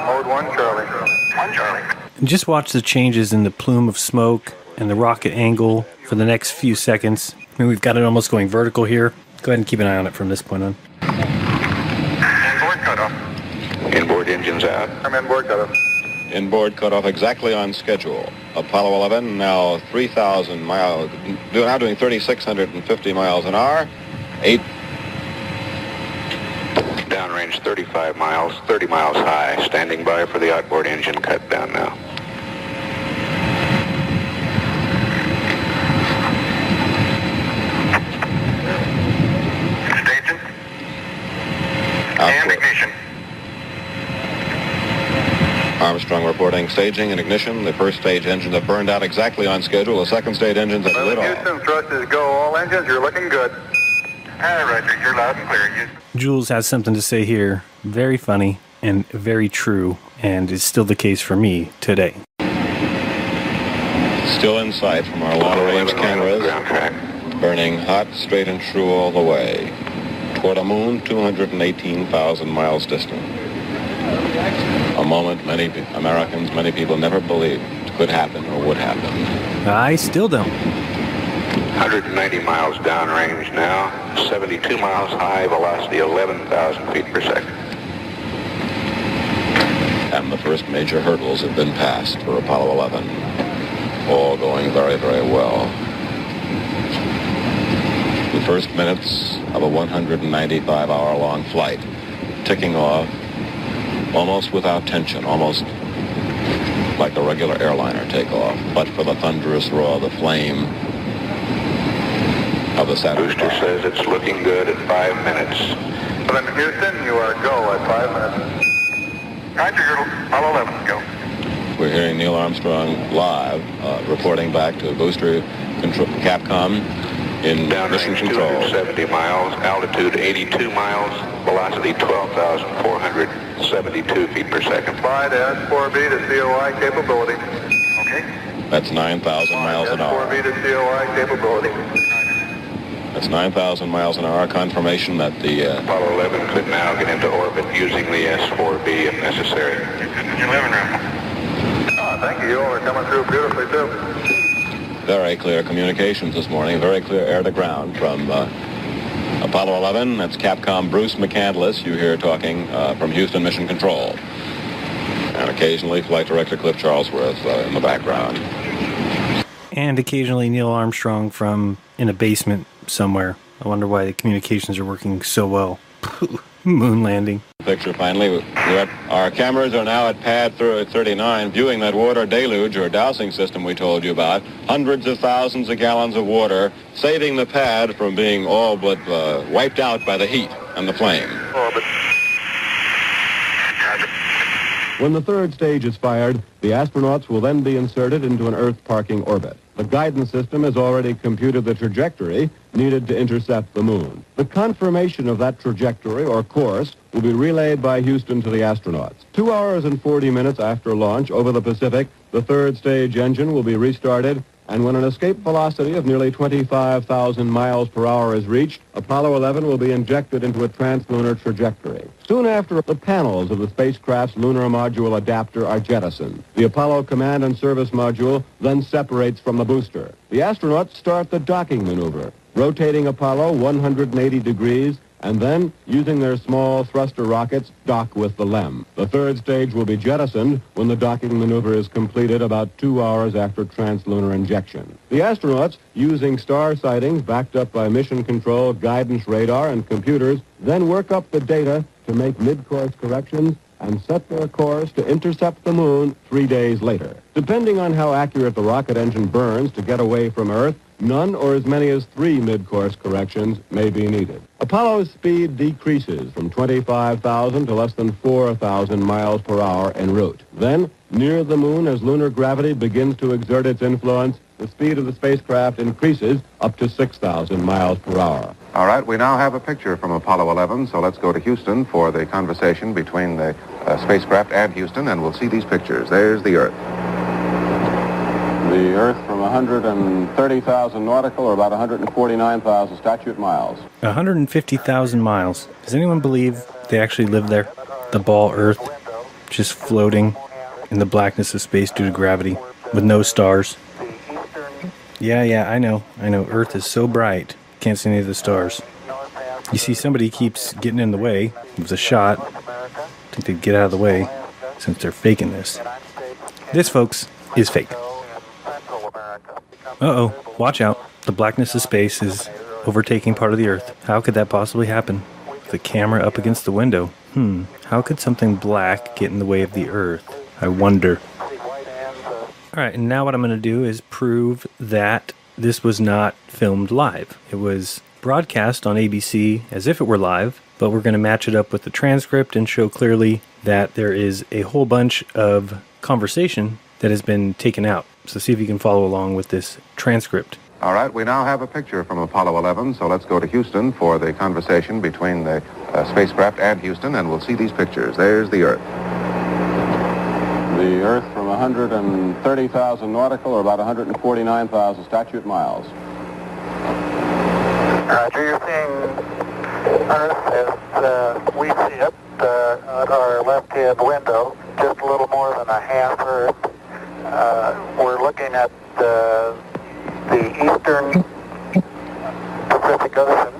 Mode 1 Charlie. 1 Charlie. And just watch the changes in the plume of smoke and the rocket angle for the next few seconds. I mean, we've got it almost going vertical here. Go ahead and keep an eye on it from this point on. Inboard cutoff. Inboard engines out. I'm inboard cutoff. Inboard cutoff exactly on schedule. Apollo 11 now 3,000 miles, now doing 3,650 miles an hour. 8. Downrange 35 miles, 30 miles high. Standing by for the outboard engine cut down now. Staging. And ignition. Armstrong reporting staging and ignition. The first stage engines have burned out exactly on schedule. The second stage engines have lit off. Houston, thrusters go. All engines, you're looking good. All right, Roger, you're loud and clear. Houston. Jules has something to say here. Very funny and very true, and is still the case for me today. Still in sight from our long-range cameras. Burning hot, straight and true all the way. Toward a moon 218,000 miles distant. A moment many Americans, many people never believed could happen or would happen. I still don't. 190 miles downrange now, 72 miles high, velocity 11,000 feet per second. And the first major hurdles have been passed for Apollo 11. All going very, very well. The first minutes of a 195-hour-long flight, ticking off almost without tension, almost like a regular airliner takeoff, but for the thunderous roar of the flame of the Saturn Booster says it's looking good at 5 minutes. Well, then, Houston, you are go at 5 minutes. Roger, Apollo 11, go. We're hearing Neil Armstrong live, reporting back to booster control, Capcom in mission control. 270 miles, altitude 82 miles, velocity 12,472 feet per second. Fly to S4B to COI capability. Okay. That's 9,000 miles an hour. S4B to COI capability. That's 9,000 miles an hour. Confirmation that the Apollo 11 could now get into orbit using the S4B if necessary. Your living room. Oh, thank you. You all are coming through beautifully, too. Very clear communications this morning. Very clear air to ground from Apollo 11. That's Capcom Bruce McCandless. You hear talking from Houston Mission Control. And occasionally Flight Director Cliff Charlesworth in the background. And occasionally Neil Armstrong from in a basement somewhere. I wonder why the communications are working so well. Moon landing. Picture finally. Our cameras are now at pad 39, viewing that water deluge or dousing system we told you about. Hundreds of thousands of gallons of water, saving the pad from being all but wiped out by the heat and the flame. When the third stage is fired, the astronauts will then be inserted into an Earth parking orbit. The guidance system has already computed the trajectory needed to intercept the moon. The confirmation of that trajectory or course will be relayed by Houston to the astronauts. 2 hours and 40 minutes after launch over the Pacific, the third stage engine will be restarted, and when an escape velocity of nearly 25,000 miles per hour is reached, Apollo 11 will be injected into a translunar trajectory. Soon after, the panels of the spacecraft's lunar module adapter are jettisoned. The Apollo Command and Service Module then separates from the booster. The astronauts start the docking maneuver, rotating Apollo 180 degrees and then, using their small thruster rockets, dock with the LEM. The third stage will be jettisoned when the docking maneuver is completed about 2 hours after translunar injection. The astronauts, using star sightings backed up by mission control, guidance radar, and computers, then work up the data to make mid-course corrections and set their course to intercept the moon 3 days later. Depending on how accurate the rocket engine burns to get away from Earth, none or as many as 3 mid-course corrections may be needed. Apollo's speed decreases from 25,000 to less than 4,000 miles per hour en route. Then, near the moon, as lunar gravity begins to exert its influence, the speed of the spacecraft increases up to 6,000 miles per hour. All right, we now have a picture from Apollo 11, so let's go to Houston for the conversation between the spacecraft and Houston, and we'll see these pictures. There's the Earth. The Earth from 130,000 nautical, or about 149,000 statute miles. 150,000 miles. Does anyone believe they actually live there? The ball Earth, just floating in the blackness of space due to gravity, with no stars. Yeah, I know. Earth is so bright, can't see any of the stars. You see, somebody keeps getting in the way. It was a shot. I think they'd get out of the way, since they're faking this. This, folks, is fake. Uh-oh, watch out. The blackness of space is overtaking part of the Earth. How could that possibly happen? The camera up against the window. How could something black get in the way of the Earth? I wonder. Alright, and now what I'm going to do is prove that this was not filmed live. It was broadcast on ABC as if it were live, but we're going to match it up with the transcript and show clearly that there is a whole bunch of conversation that has been taken out. So see if you can follow along with this transcript. All right, we now have a picture from Apollo 11, so let's go to Houston for the conversation between the spacecraft and Houston, and we'll see these pictures. There's the Earth. The Earth from 130,000 nautical, or about 149,000 statute miles. Roger, you're seeing Earth as we see it at our left-hand window, just a little more than a half Earth. We're looking at the eastern Pacific Ocean,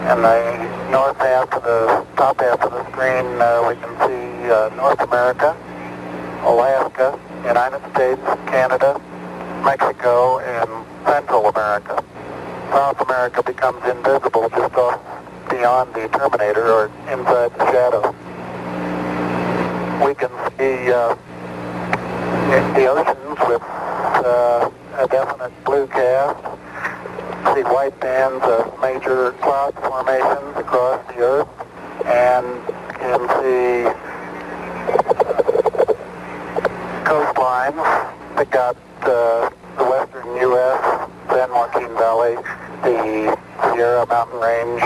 and the north half of the top half of the screen we can see North America, Alaska, United States, Canada, Mexico, and Central America. South America becomes invisible just off beyond the terminator or inside the shadow. We can see the oceans with a definite blue cast, see white bands of major cloud formations across the Earth, and can see coastlines pick out the western U.S., San Joaquin Valley, the Sierra Mountain Range,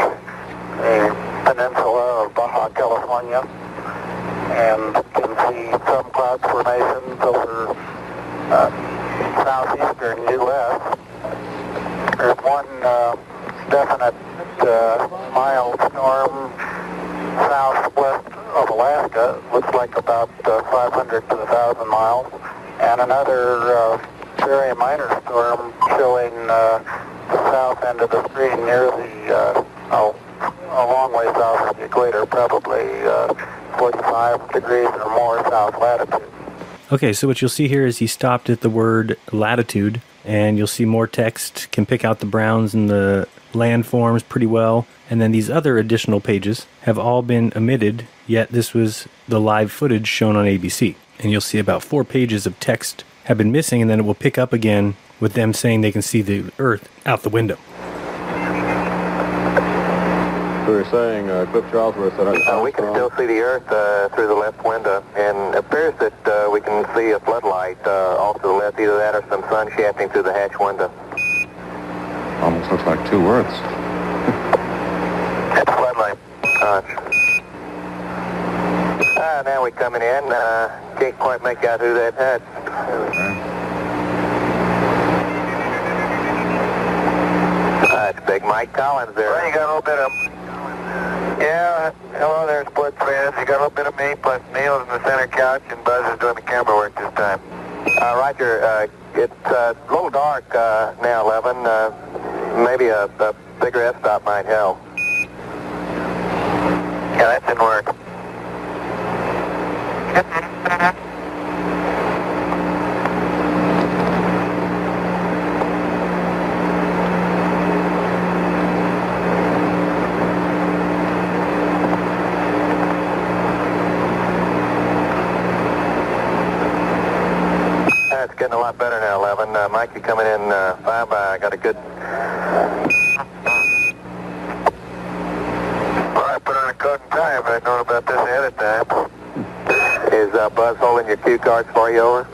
the peninsula of Baja California, and can see some cloud formations over southeastern U.S. There's one definite mild storm southwest of Alaska, looks like about 500 to 1,000 miles, and another very minor storm showing the south end of the screen near the, a long way south of the equator, probably 45 degrees or more south latitude. Okay, so what you'll see here is he stopped at the word latitude, and you'll see more text, can pick out the browns and the landforms pretty well, and then these other additional pages have all been omitted, yet this was the live footage shown on ABC. And you'll see about 4 pages of text have been missing, and then it will pick up again with them saying they can see the Earth out the window. We were saying, Cliff Charlesworth said... we can still see the Earth through the left window, and it appears that we can see a floodlight off to the left, either that or some sun shafting through the hatch window. Almost looks like 2 Earths. It's a floodlight. Now we're coming in. Can't quite make out who that had. It's Big Mike Collins there. Well, you got a little bit of... Yeah, hello there, sports fans. You got a little bit of me, plus Neil's in the center couch, and Buzz is doing the camera work this time. Roger, it's a little dark now, 11. Maybe a bigger f-stop might help. Yeah, that didn't work. That's getting a lot better now, 11. Mike, you coming in 5 by. I got a good... Well, I put on a coat and tie if I'd known about this ahead of time. Is Buzz holding your cue cards for you, over?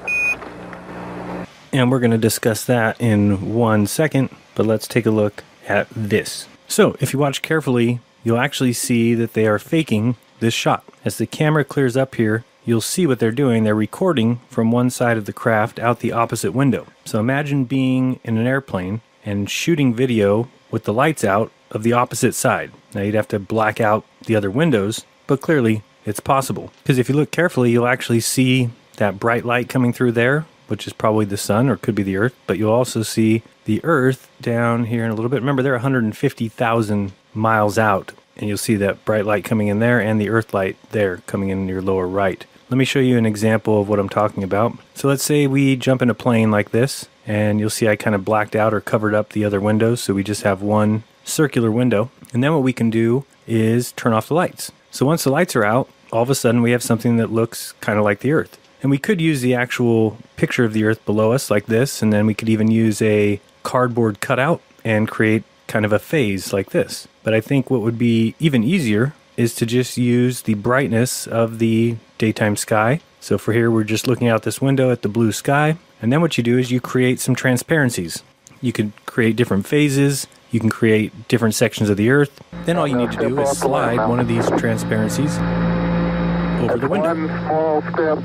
And we're going to discuss that in 1 second, but let's take a look at this. So, if you watch carefully, you'll actually see that they are faking this shot. As the camera clears up here, you'll see what they're doing. They're recording from one side of the craft out the opposite window. So imagine being in an airplane and shooting video with the lights out of the opposite side. Now you'd have to black out the other windows, but clearly it's possible. Because if you look carefully, you'll actually see that bright light coming through there, which is probably the sun or could be the Earth, but you'll also see the Earth down here in a little bit. Remember, they're 150,000 miles out, and you'll see that bright light coming in there and the Earth light there coming in your lower right. Let me show you an example of what I'm talking about. So let's say we jump in a plane like this, and you'll see I kind of blacked out or covered up the other windows, so we just have one circular window. And then what we can do is turn off the lights. So once the lights are out, all of a sudden we have something that looks kind of like the Earth. And we could use the actual picture of the Earth below us like this, and then we could even use a cardboard cutout and create kind of a phase like this. But I think what would be even easier is to just use the brightness of the daytime sky. So for here, we're just looking out this window at the blue sky. And then what you do is you create some transparencies. You can create different phases. You can create different sections of the Earth. Then all you need to do is slide one of these transparencies over the window.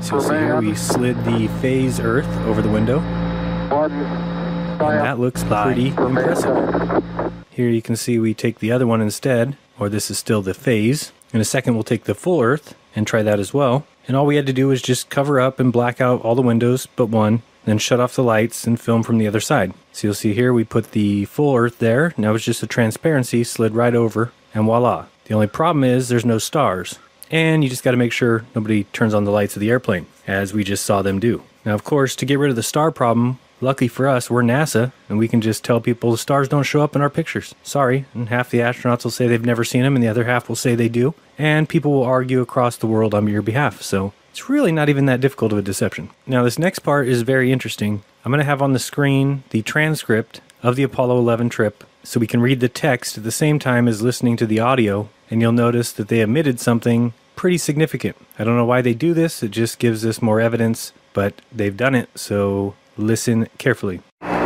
So see here, we slid the phase Earth over the window. And that looks pretty impressive. Here you can see we take the other one instead, or this is still the phase. In a second, we'll take the full Earth and try that as well. And all we had to do was just cover up and black out all the windows but one, then shut off the lights and film from the other side. So you'll see here we put the full Earth there. Now it's just a transparency slid right over, and voila. The only problem is there's no stars. And you just got to make sure nobody turns on the lights of the airplane, as we just saw them do. Now, of course, to get rid of the star problem, lucky for us, we're NASA, and we can just tell people the stars don't show up in our pictures. Sorry, and half the astronauts will say they've never seen them, and the other half will say they do. And people will argue across the world on your behalf, so it's really not even that difficult of a deception. Now, this next part is very interesting. I'm going to have on the screen the transcript of the Apollo 11 trip, so we can read the text at the same time as listening to the audio, and you'll notice that they omitted something pretty significant. I don't know why they do this, it just gives us more evidence, but they've done it, so listen carefully. That's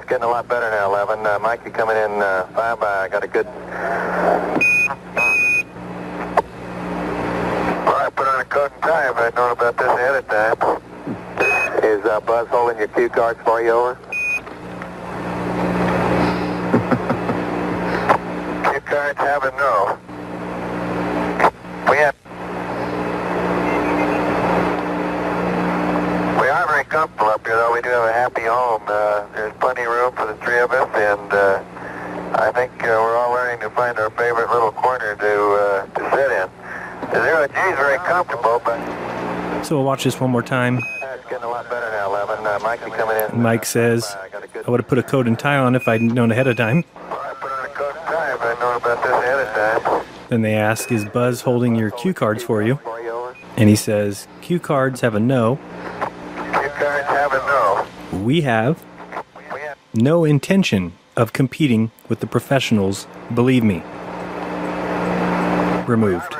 getting a lot better now, 11. Mike, you coming in 5 by. I got a good... Well, I put on a coat and tie if I'd known about this ahead of time. Is Buzz holding your cue cards for you, over? Cue cards have a no. We are very comfortable up here, though. We do have a happy home. There's plenty of room for the three of us, and I think we're all learning to find our favorite little corner to sit in. The 0G is very comfortable, but... So we'll watch this one more time. It's getting a lot better now, 11. Mike, you coming in? Mike says, I would have put a coat and tie on if I'd known ahead of time. Well, I put on a coat and tie if I'd known about this ahead of time. Then they ask, is Buzz holding your cue cards for you? And he says, cue cards have a no. Cue cards have a no. We have no intention of competing with the professionals, believe me. Removed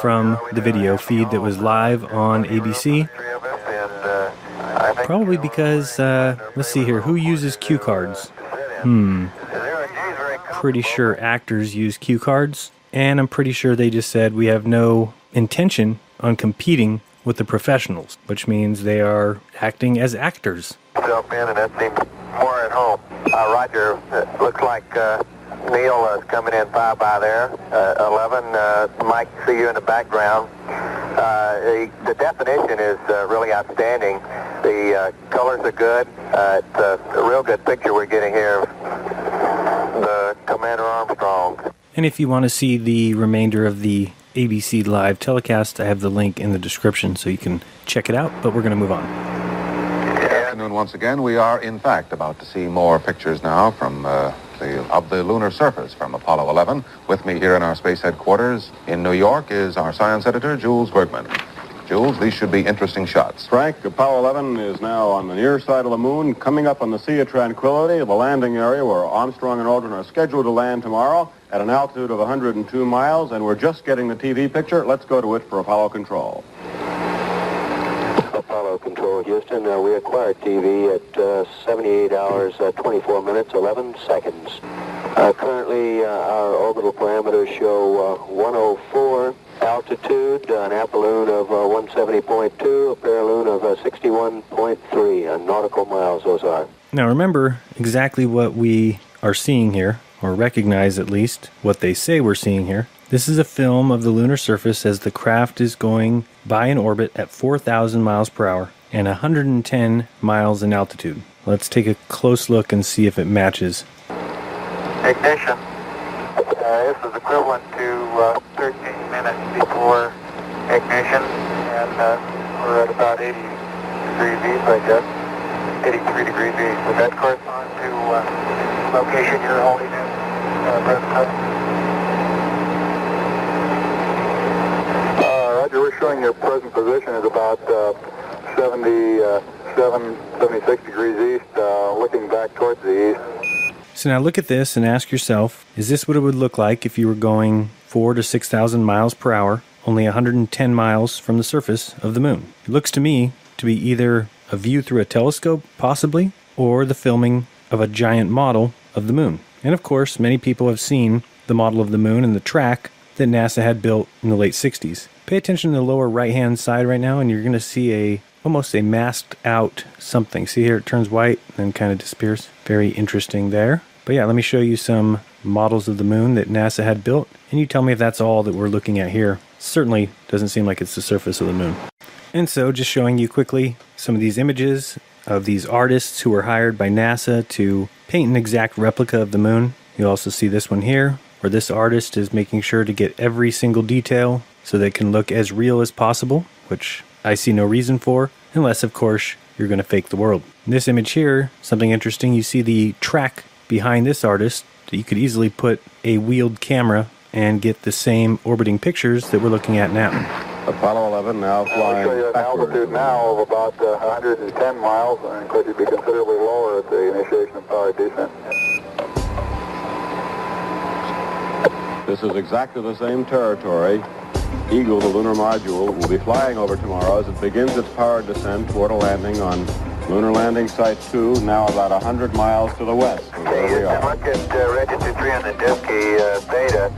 from the video feed that was live on ABC. Probably because, let's see here, who uses cue cards? Pretty sure actors use cue cards. And I'm pretty sure they just said we have no intention on competing with the professionals, which means they are acting as actors. Self in, and that seems more at home. Roger, looks like Neil is coming in 5 by there. 11, Mike, see you in the background. The definition is really outstanding. The colors are good. It's a real good picture we're getting here of the Commander Armstrong. And if you want to see the remainder of the ABC Live telecast, I have the link in the description so you can check it out, but we're going to move on. Good afternoon once again. We are, in fact, about to see more pictures now from of the lunar surface from Apollo 11. With me here in our space headquarters in New York is our science editor, Jules Bergman. Jules, these should be interesting shots. Frank, Apollo 11 is now on the near side of the moon, coming up on the Sea of Tranquility, the landing area where Armstrong and Aldrin are scheduled to land tomorrow at an altitude of 102 miles, and we're just getting the TV picture. Let's go to it for Apollo Control. Apollo Control, Houston. We acquired TV at 78 hours, 24 minutes, 11 seconds. Currently, our orbital parameters show 104 altitude, an amploon of 170.2, a periloon of 61.3 nautical miles, those are. Now remember exactly what we are seeing here, or recognize at least what they say we're seeing here. This is a film of the lunar surface as the craft is going by an orbit at 4,000 miles per hour and 110 miles in altitude. Let's take a close look and see if it matches. Ignition. This is equivalent to 13 minutes before ignition, and we're at about 80 degrees east, I guess. 83 degrees east. Would that correspond to location you're holding in present? Roger, we're showing your present position is about 76 degrees east, looking back towards the east. So now look at this and ask yourself, is this what it would look like if you were going 4,000 to 6,000 miles per hour, only 110 miles from the surface of the moon? It looks to me to be either a view through a telescope, possibly, or the filming of a giant model of the moon. And of course, many people have seen the model of the moon and the track that NASA had built in the late 60s. Pay attention to the lower right-hand side right now, and you're going to see almost a masked out something. See here, it turns white and then kind of disappears. Very interesting there. But yeah, let me show you some models of the moon that NASA had built, and you tell me if that's all that we're looking at here. Certainly doesn't seem like it's the surface of the moon. And so just showing you quickly some of these images of these artists who were hired by NASA to paint an exact replica of the moon. You'll also see this one here, where this artist is making sure to get every single detail so they can look as real as possible, which I see no reason for, unless of course you're going to fake the world. In this image here, something interesting, you see the track behind this artist. You could easily put a wheeled camera and get the same orbiting pictures that we're looking at now. Apollo 11 now flying I'll show you an backwards. altitude now of about 110 miles, and of course you'd be considerably lower at the initiation of powered descent. This is exactly the same territory. Eagle, the lunar module, will be flying over tomorrow as it begins its powered descent toward a landing on Lunar Landing Site 2, now about 100 miles to the west of where we are. Look at register 3 on the Diski theta.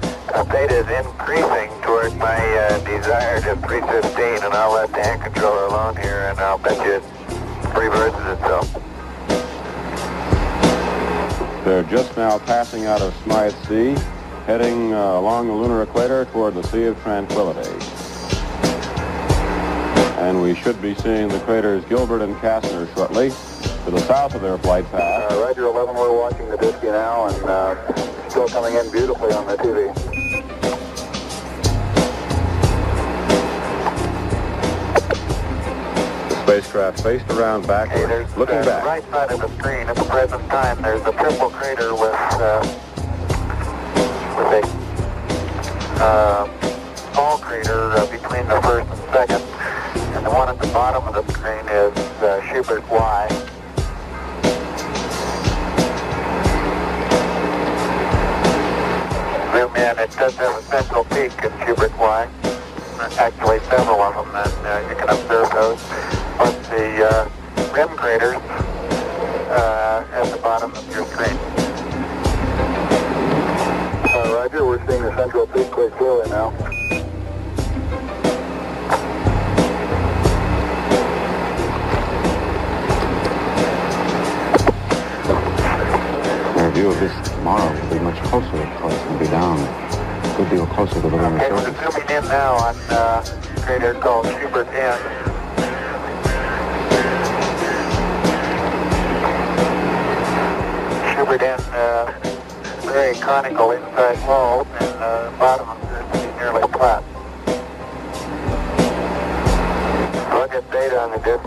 Theta is increasing toward my desired 315, and I'll let the hand controller alone here, and I'll bet you it reverses itself. They're just now passing out of Smythe Sea, heading along the lunar equator toward the Sea of Tranquility. And we should be seeing the craters Gilbert and Kastner shortly to the south of their flight path. Roger 11, we're watching the Diski now, and still coming in beautifully on the TV. The spacecraft faced around backward, looking back. On the right side of the screen at the present time, there's a triple crater with a small crater between the first and second. And the one at the bottom of the screen is Schubert Y. Zoom in, it does have a central peak in Schubert Y. Actually several of them, and you can observe those. But the rim craters at the bottom of your screen. Roger, we're seeing the central peak quite clearly now. Our view of this tomorrow will be much closer, of course, and be down a good deal closer to the lunar surface. We're zooming in now on a crater called Schubert N. Schubert N, very conical inside wall, and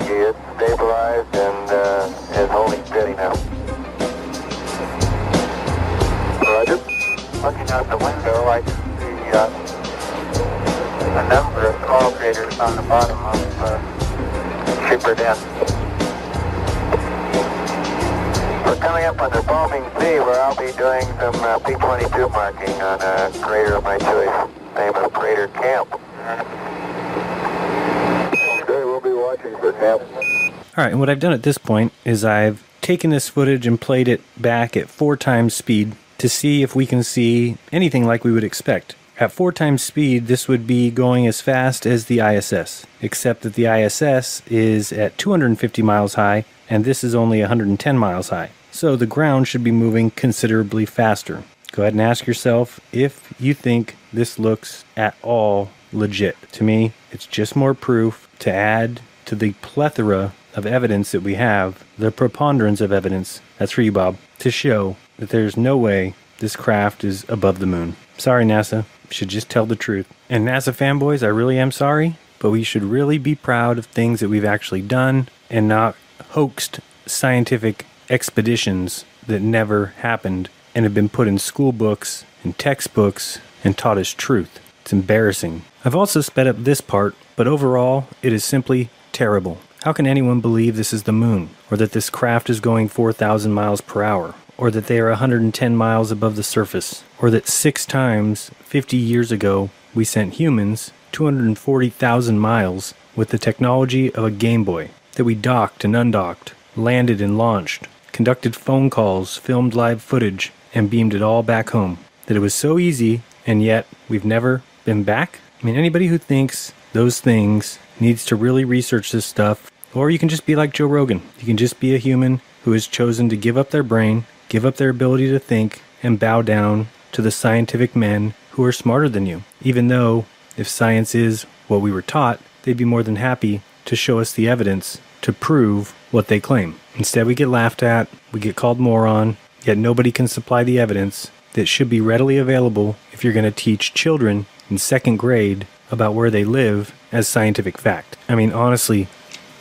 It's stabilized and is holding steady now. Roger. Looking out the window, I can see a number of call craters on the bottom of Shipper Den. We're coming up on the Bombing Sea, where I'll be doing some P-22 marking on a crater of my choice. Name of Crater Camp. Okay, we'll be watching for Camp. Alright, and what I've done at this point is I've taken this footage and played it back at 4 times speed to see if we can see anything like we would expect. At 4 times speed, this would be going as fast as the ISS, except that the ISS is at 250 miles high, and this is only 110 miles high. So the ground should be moving considerably faster. Go ahead and ask yourself if you think this looks at all legit. To me, it's just more proof to add to the plethora of evidence that we have, the preponderance of evidence, that's for you, Bob, to show that there's no way this craft is above the moon. Sorry, NASA. You should just tell the truth. And NASA fanboys, I really am sorry, but we should really be proud of things that we've actually done and not hoaxed scientific expeditions that never happened and have been put in school books and textbooks and taught as truth. It's embarrassing. I've also sped up this part, but overall, it is simply terrible. How can anyone believe this is the moon, or that this craft is going 4,000 miles per hour, or that they are 110 miles above the surface, or that 6 times 50 years ago we sent humans 240,000 miles with the technology of a Game Boy, that we docked and undocked, landed and launched, conducted phone calls, filmed live footage, and beamed it all back home. That it was so easy, and yet we've never been back? I mean, anybody who thinks those things needs to really research this stuff, or you can just be like Joe Rogan. You can just be a human who has chosen to give up their brain, give up their ability to think, and bow down to the scientific men who are smarter than you. Even though, if science is what we were taught, they'd be more than happy to show us the evidence to prove what they claim. Instead, we get laughed at, we get called moron, yet nobody can supply the evidence that should be readily available if you're going to teach children in 2nd grade about where they live as scientific fact. I mean, honestly,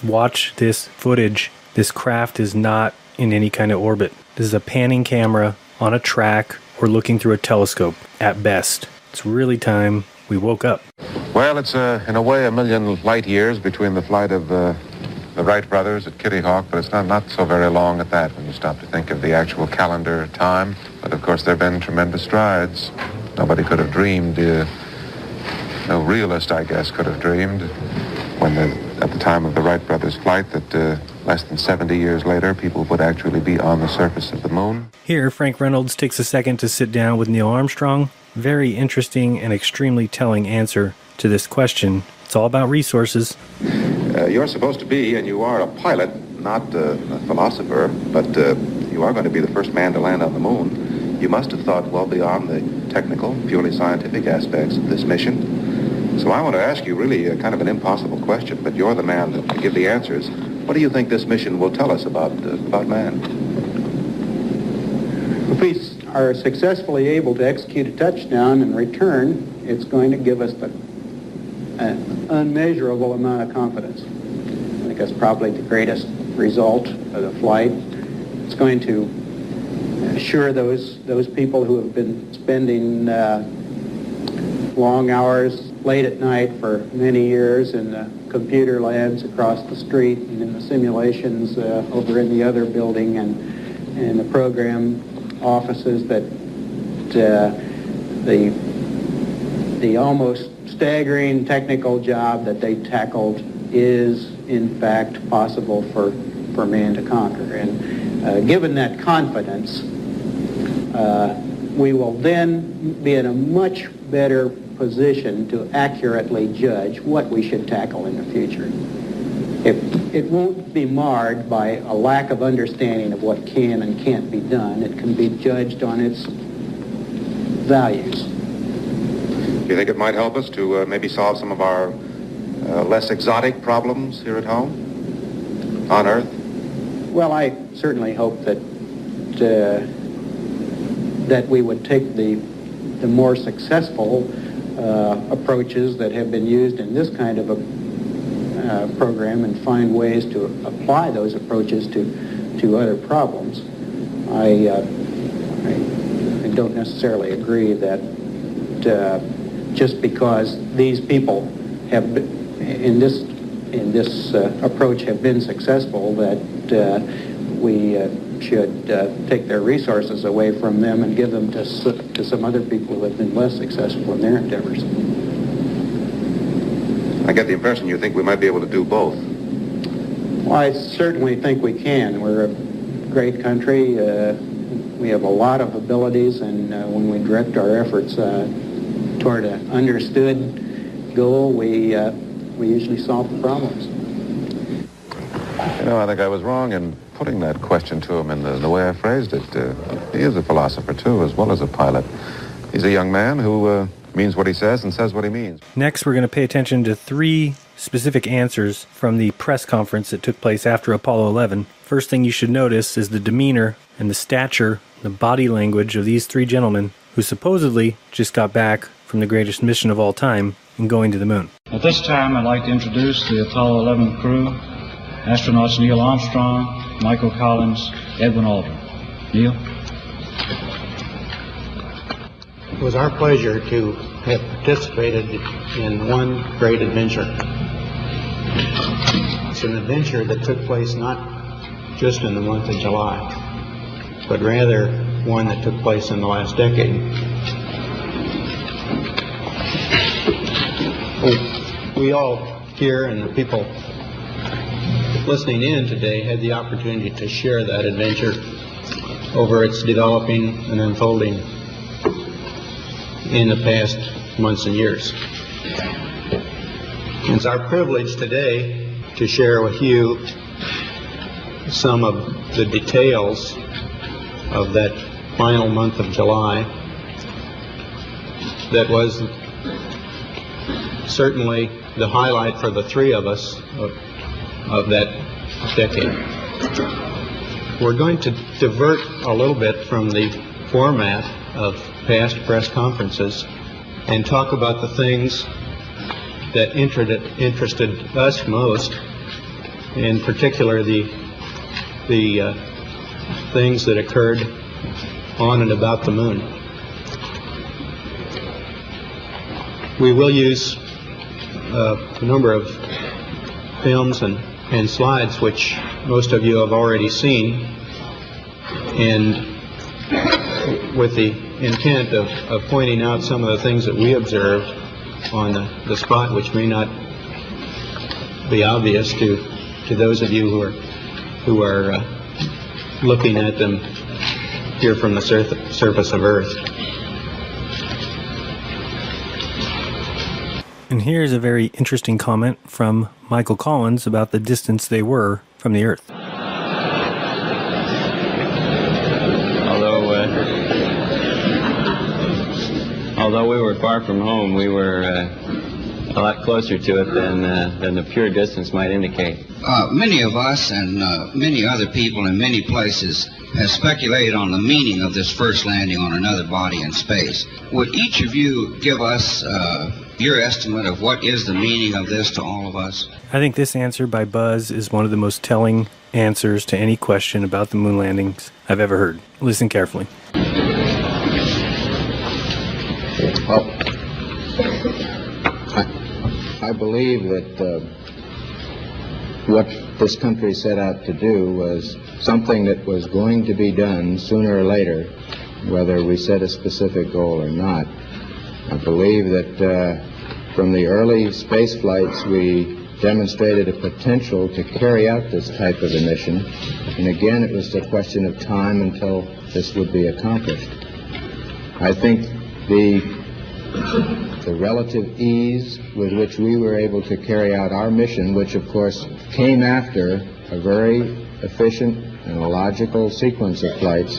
watch this footage. This craft is not in any kind of orbit. This is a panning camera on a track or looking through a telescope at best. It's really time we woke up. Well, it's in a way 1 million light years between the flight of the Wright brothers at Kitty Hawk, but it's not so very long at that when you stop to think of the actual calendar time. But of course there have been tremendous strides. Nobody could have dreamed, no realist, I guess, could have dreamed at the time of the Wright brothers' flight that less than 70 years later people would actually be on the surface of the moon. Here, Frank Reynolds takes a second to sit down with Neil Armstrong. Very interesting and extremely telling answer to this question. It's all about resources. You're supposed to be, and you are a pilot, not a philosopher, but you are going to be the first man to land on the moon. You must have thought well beyond the technical, purely scientific aspects of this mission. So I want to ask you really kind of an impossible question, but you're the man to give the answers. What do you think this mission will tell us about man? If we are successfully able to execute a touchdown and return, it's going to give us an unmeasurable amount of confidence. I think that's probably the greatest result of the flight. It's going to assure those people who have been spending long hours late at night for many years in the computer labs across the street and in the simulations over in the other building and the program offices that the almost staggering technical job that they tackled is in fact possible for man to conquer. And given that confidence, we will then be in a much better position to accurately judge what we should tackle in the future. It won't be marred by a lack of understanding of what can and can't be done. It can be judged on its values. Do you think it might help us to maybe solve some of our less exotic problems here at home, on Earth? Well, I certainly hope that that we would take the more successful approaches that have been used in this kind of program and find ways to apply those approaches to other problems. I don't necessarily agree that just because these people have been, in this approach have been successful, that we should take their resources away from them and give them to some other people who have been less successful in their endeavors. I get the impression you think we might be able to do both. Well, I certainly think we can. We're a great country. We have a lot of abilities, and when we direct our efforts toward an understood goal, we usually solve the problems. You know, I think I was wrong in putting that question to him in the way I phrased it. He is a philosopher, too, as well as a pilot. He's a young man who means what he says and says what he means. Next, we're going to pay attention to 3 specific answers from the press conference that took place after Apollo 11. First thing you should notice is the demeanor and the stature, the body language of these 3 gentlemen who supposedly just got back from the greatest mission of all time in going to the moon. At this time, I'd like to introduce the Apollo 11 crew, astronauts Neil Armstrong, Michael Collins, Edwin Aldrin. Neil? It was our pleasure to have participated in one great adventure. It's an adventure that took place not just in the month of July, but rather one that took place in the last decade. We all here and the people listening in today had the opportunity to share that adventure over its developing and unfolding in the past months and years. It's our privilege today to share with you some of the details of that final month of July that was certainly the highlight for the 3 of us of that decade. We're going to divert a little bit from the format of past press conferences and talk about the things that interested us most, in particular the things that occurred on and about the moon. We will use a number of films and slides which most of you have already seen, and with the intent of pointing out some of the things that we observed on the spot, which may not be obvious to those of you who are looking at them here from the surface of Earth. And here's a very interesting comment from Michael Collins about the distance they were from the Earth. Although we were far from home, we were a lot closer to it than the pure distance might indicate. Many of us and many other people in many places have speculated on the meaning of this first landing on another body in space. Would each of you give us your estimate of what is the meaning of this to all of us? I think this answer by Buzz is one of the most telling answers to any question about the moon landings I've ever heard. Listen carefully. Well, I believe that what this country set out to do was something that was going to be done sooner or later, whether we set a specific goal or not. I believe that from the early space flights we demonstrated a potential to carry out this type of a mission, and again it was a question of time until this would be accomplished. I think the relative ease with which we were able to carry out our mission, which of course came after a very efficient and a logical sequence of flights,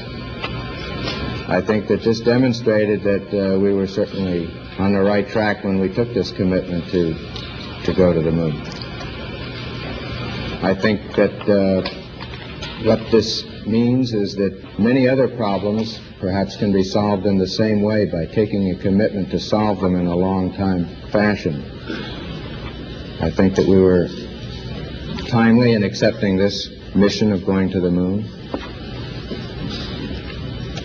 I think that this demonstrated that we were certainly on the right track when we took this commitment to go to the moon. I think that what this means is that many other problems perhaps can be solved in the same way by taking a commitment to solve them in a long time fashion. I think that we were timely in accepting this mission of going to the moon?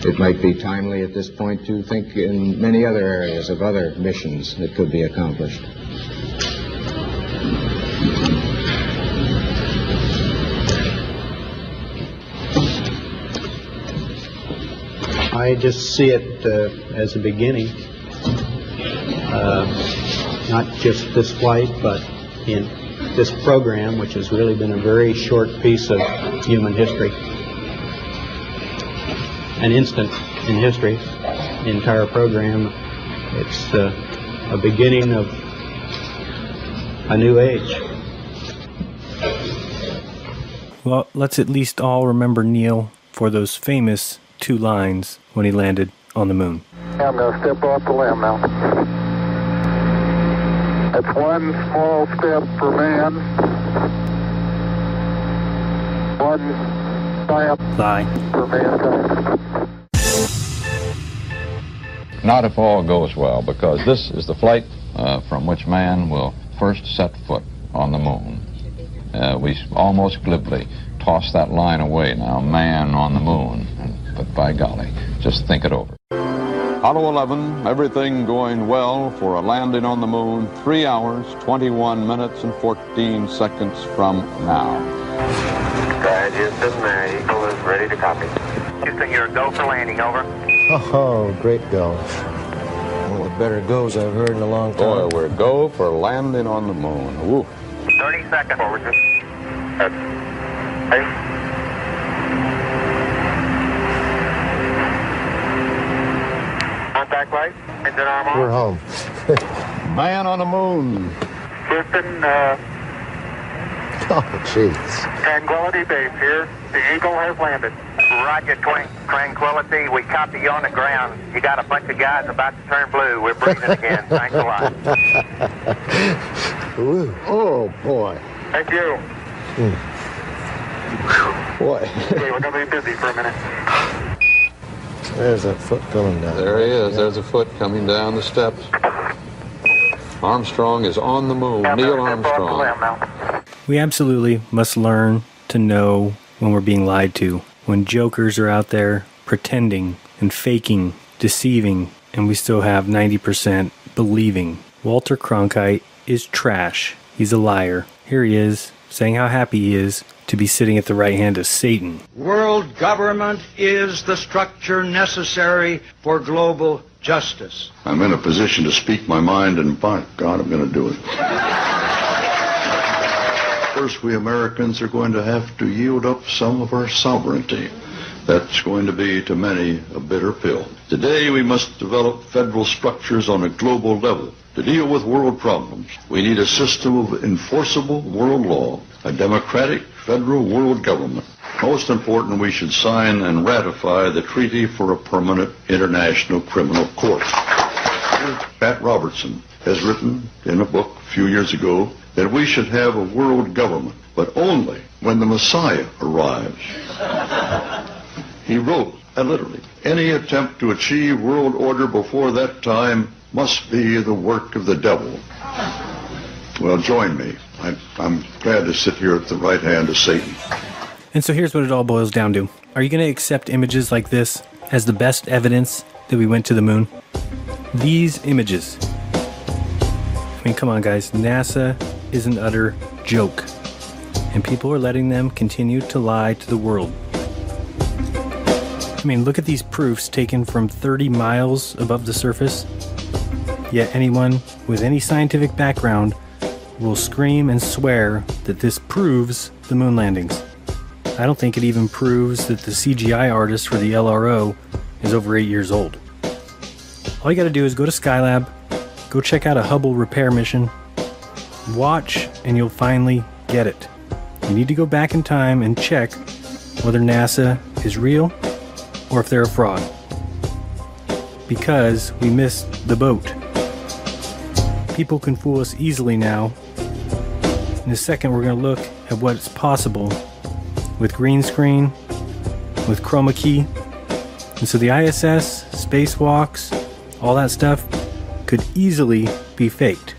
It might be timely at this point to think in many other areas of other missions that could be accomplished. I just see it as a beginning, not just this flight, but in this program, which has really been a very short piece of human history. An instant in history, the entire program. It's a beginning of a new age. Well, let's at least all remember Neil for those famous 2 lines when he landed on the moon. I'm going to step off the limb now. That's one small step for man, one giant for mankind. Not if all goes well, because this is the flight from which man will first set foot on the moon. We almost glibly toss that line away now, man on the moon. But by golly, just think it over. Apollo 11, everything going well for a landing on the moon 3 hours, 21 minutes, and 14 seconds from now. Houston, Eagle is ready to copy. Houston, you're a go for landing, over. Oh, great go. One of the better goes I've heard in a long time. Boy, we're go for landing on the moon. Woo. 30 seconds forward. Hey. Contact light. Engine arm on. We're home. Man on the moon. Houston, Oh, jeez. Tranquility Base here. The Eagle has landed. Roger, Tranquility. We copy you on the ground. You got a bunch of guys about to turn blue. We're breathing again. Thanks a lot. Oh, boy. Thank you. Boy. Okay, we're going to be busy for a minute. There's that foot coming down. There he is. There's a foot coming down the steps. Armstrong is on the moon. Neil Armstrong. We absolutely must learn to know when we're being lied to, when jokers are out there pretending and faking, deceiving, and we still have 90% believing. Walter Cronkite is trash. He's a liar. Here he is, saying how happy he is to be sitting at the right hand of Satan. World government is the structure necessary for global justice. I'm in a position to speak my mind, and by God, I'm going to do it. First, we Americans are going to have to yield up some of our sovereignty. That's going to be, to many, a bitter pill. Today, we must develop federal structures on a global level to deal with world problems. We need a system of enforceable world law, a democratic federal world government. Most important, we should sign and ratify the Treaty for a Permanent International Criminal Court. Pat Robertson has written in a book a few years ago that we should have a world government, but only when the Messiah arrives. He wrote, literally, any attempt to achieve world order before that time must be the work of the devil. Well, join me. I'm glad to sit here at the right hand of Satan. And so here's what it all boils down to. Are you going to accept images like this as the best evidence that we went to the moon? These images. I mean, come on, guys. NASA is an utter joke. And people are letting them continue to lie to the world. I mean, look at these proofs taken from 30 miles above the surface. Yet anyone with any scientific background will scream and swear that this proves the moon landings. I don't think it even proves that the CGI artist for the LRO is over 8 years old. All you gotta do is go to Skylab, go check out a Hubble repair mission, watch, and you'll finally get it. You need to go back in time and check whether NASA is real or if they're a fraud. Because we missed the boat. People can fool us easily now. In a second, we're going to look at what's possible with green screen, with chroma key. And so the ISS, spacewalks, all that stuff could easily be faked.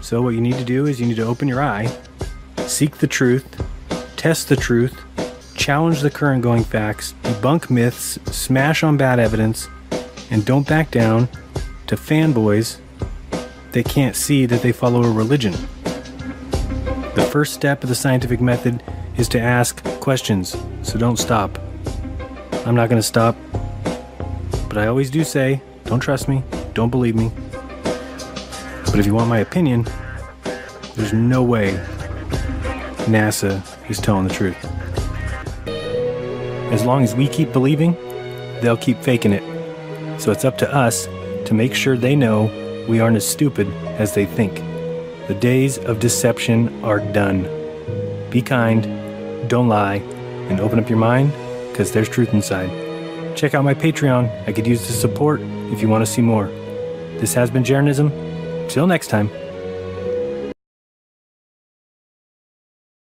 So what you need to do is you need to open your eye, Seek the truth, test the truth, challenge the current going facts, debunk myths, smash on bad evidence, and don't back down to fanboys that can't see that they follow a religion. The first step of the scientific method is to ask questions, so don't stop. I'm not going to stop, but I always do say, don't trust me, don't believe me. But if you want my opinion, there's no way NASA is telling the truth. As long as we keep believing, they'll keep faking it. So it's up to us to make sure they know we aren't as stupid as they think. The days of deception are done. Be kind, don't lie, and open up your mind, because there's truth inside. Check out my Patreon. I could use the support if you want to see more. This has been Jaronism. Till next time.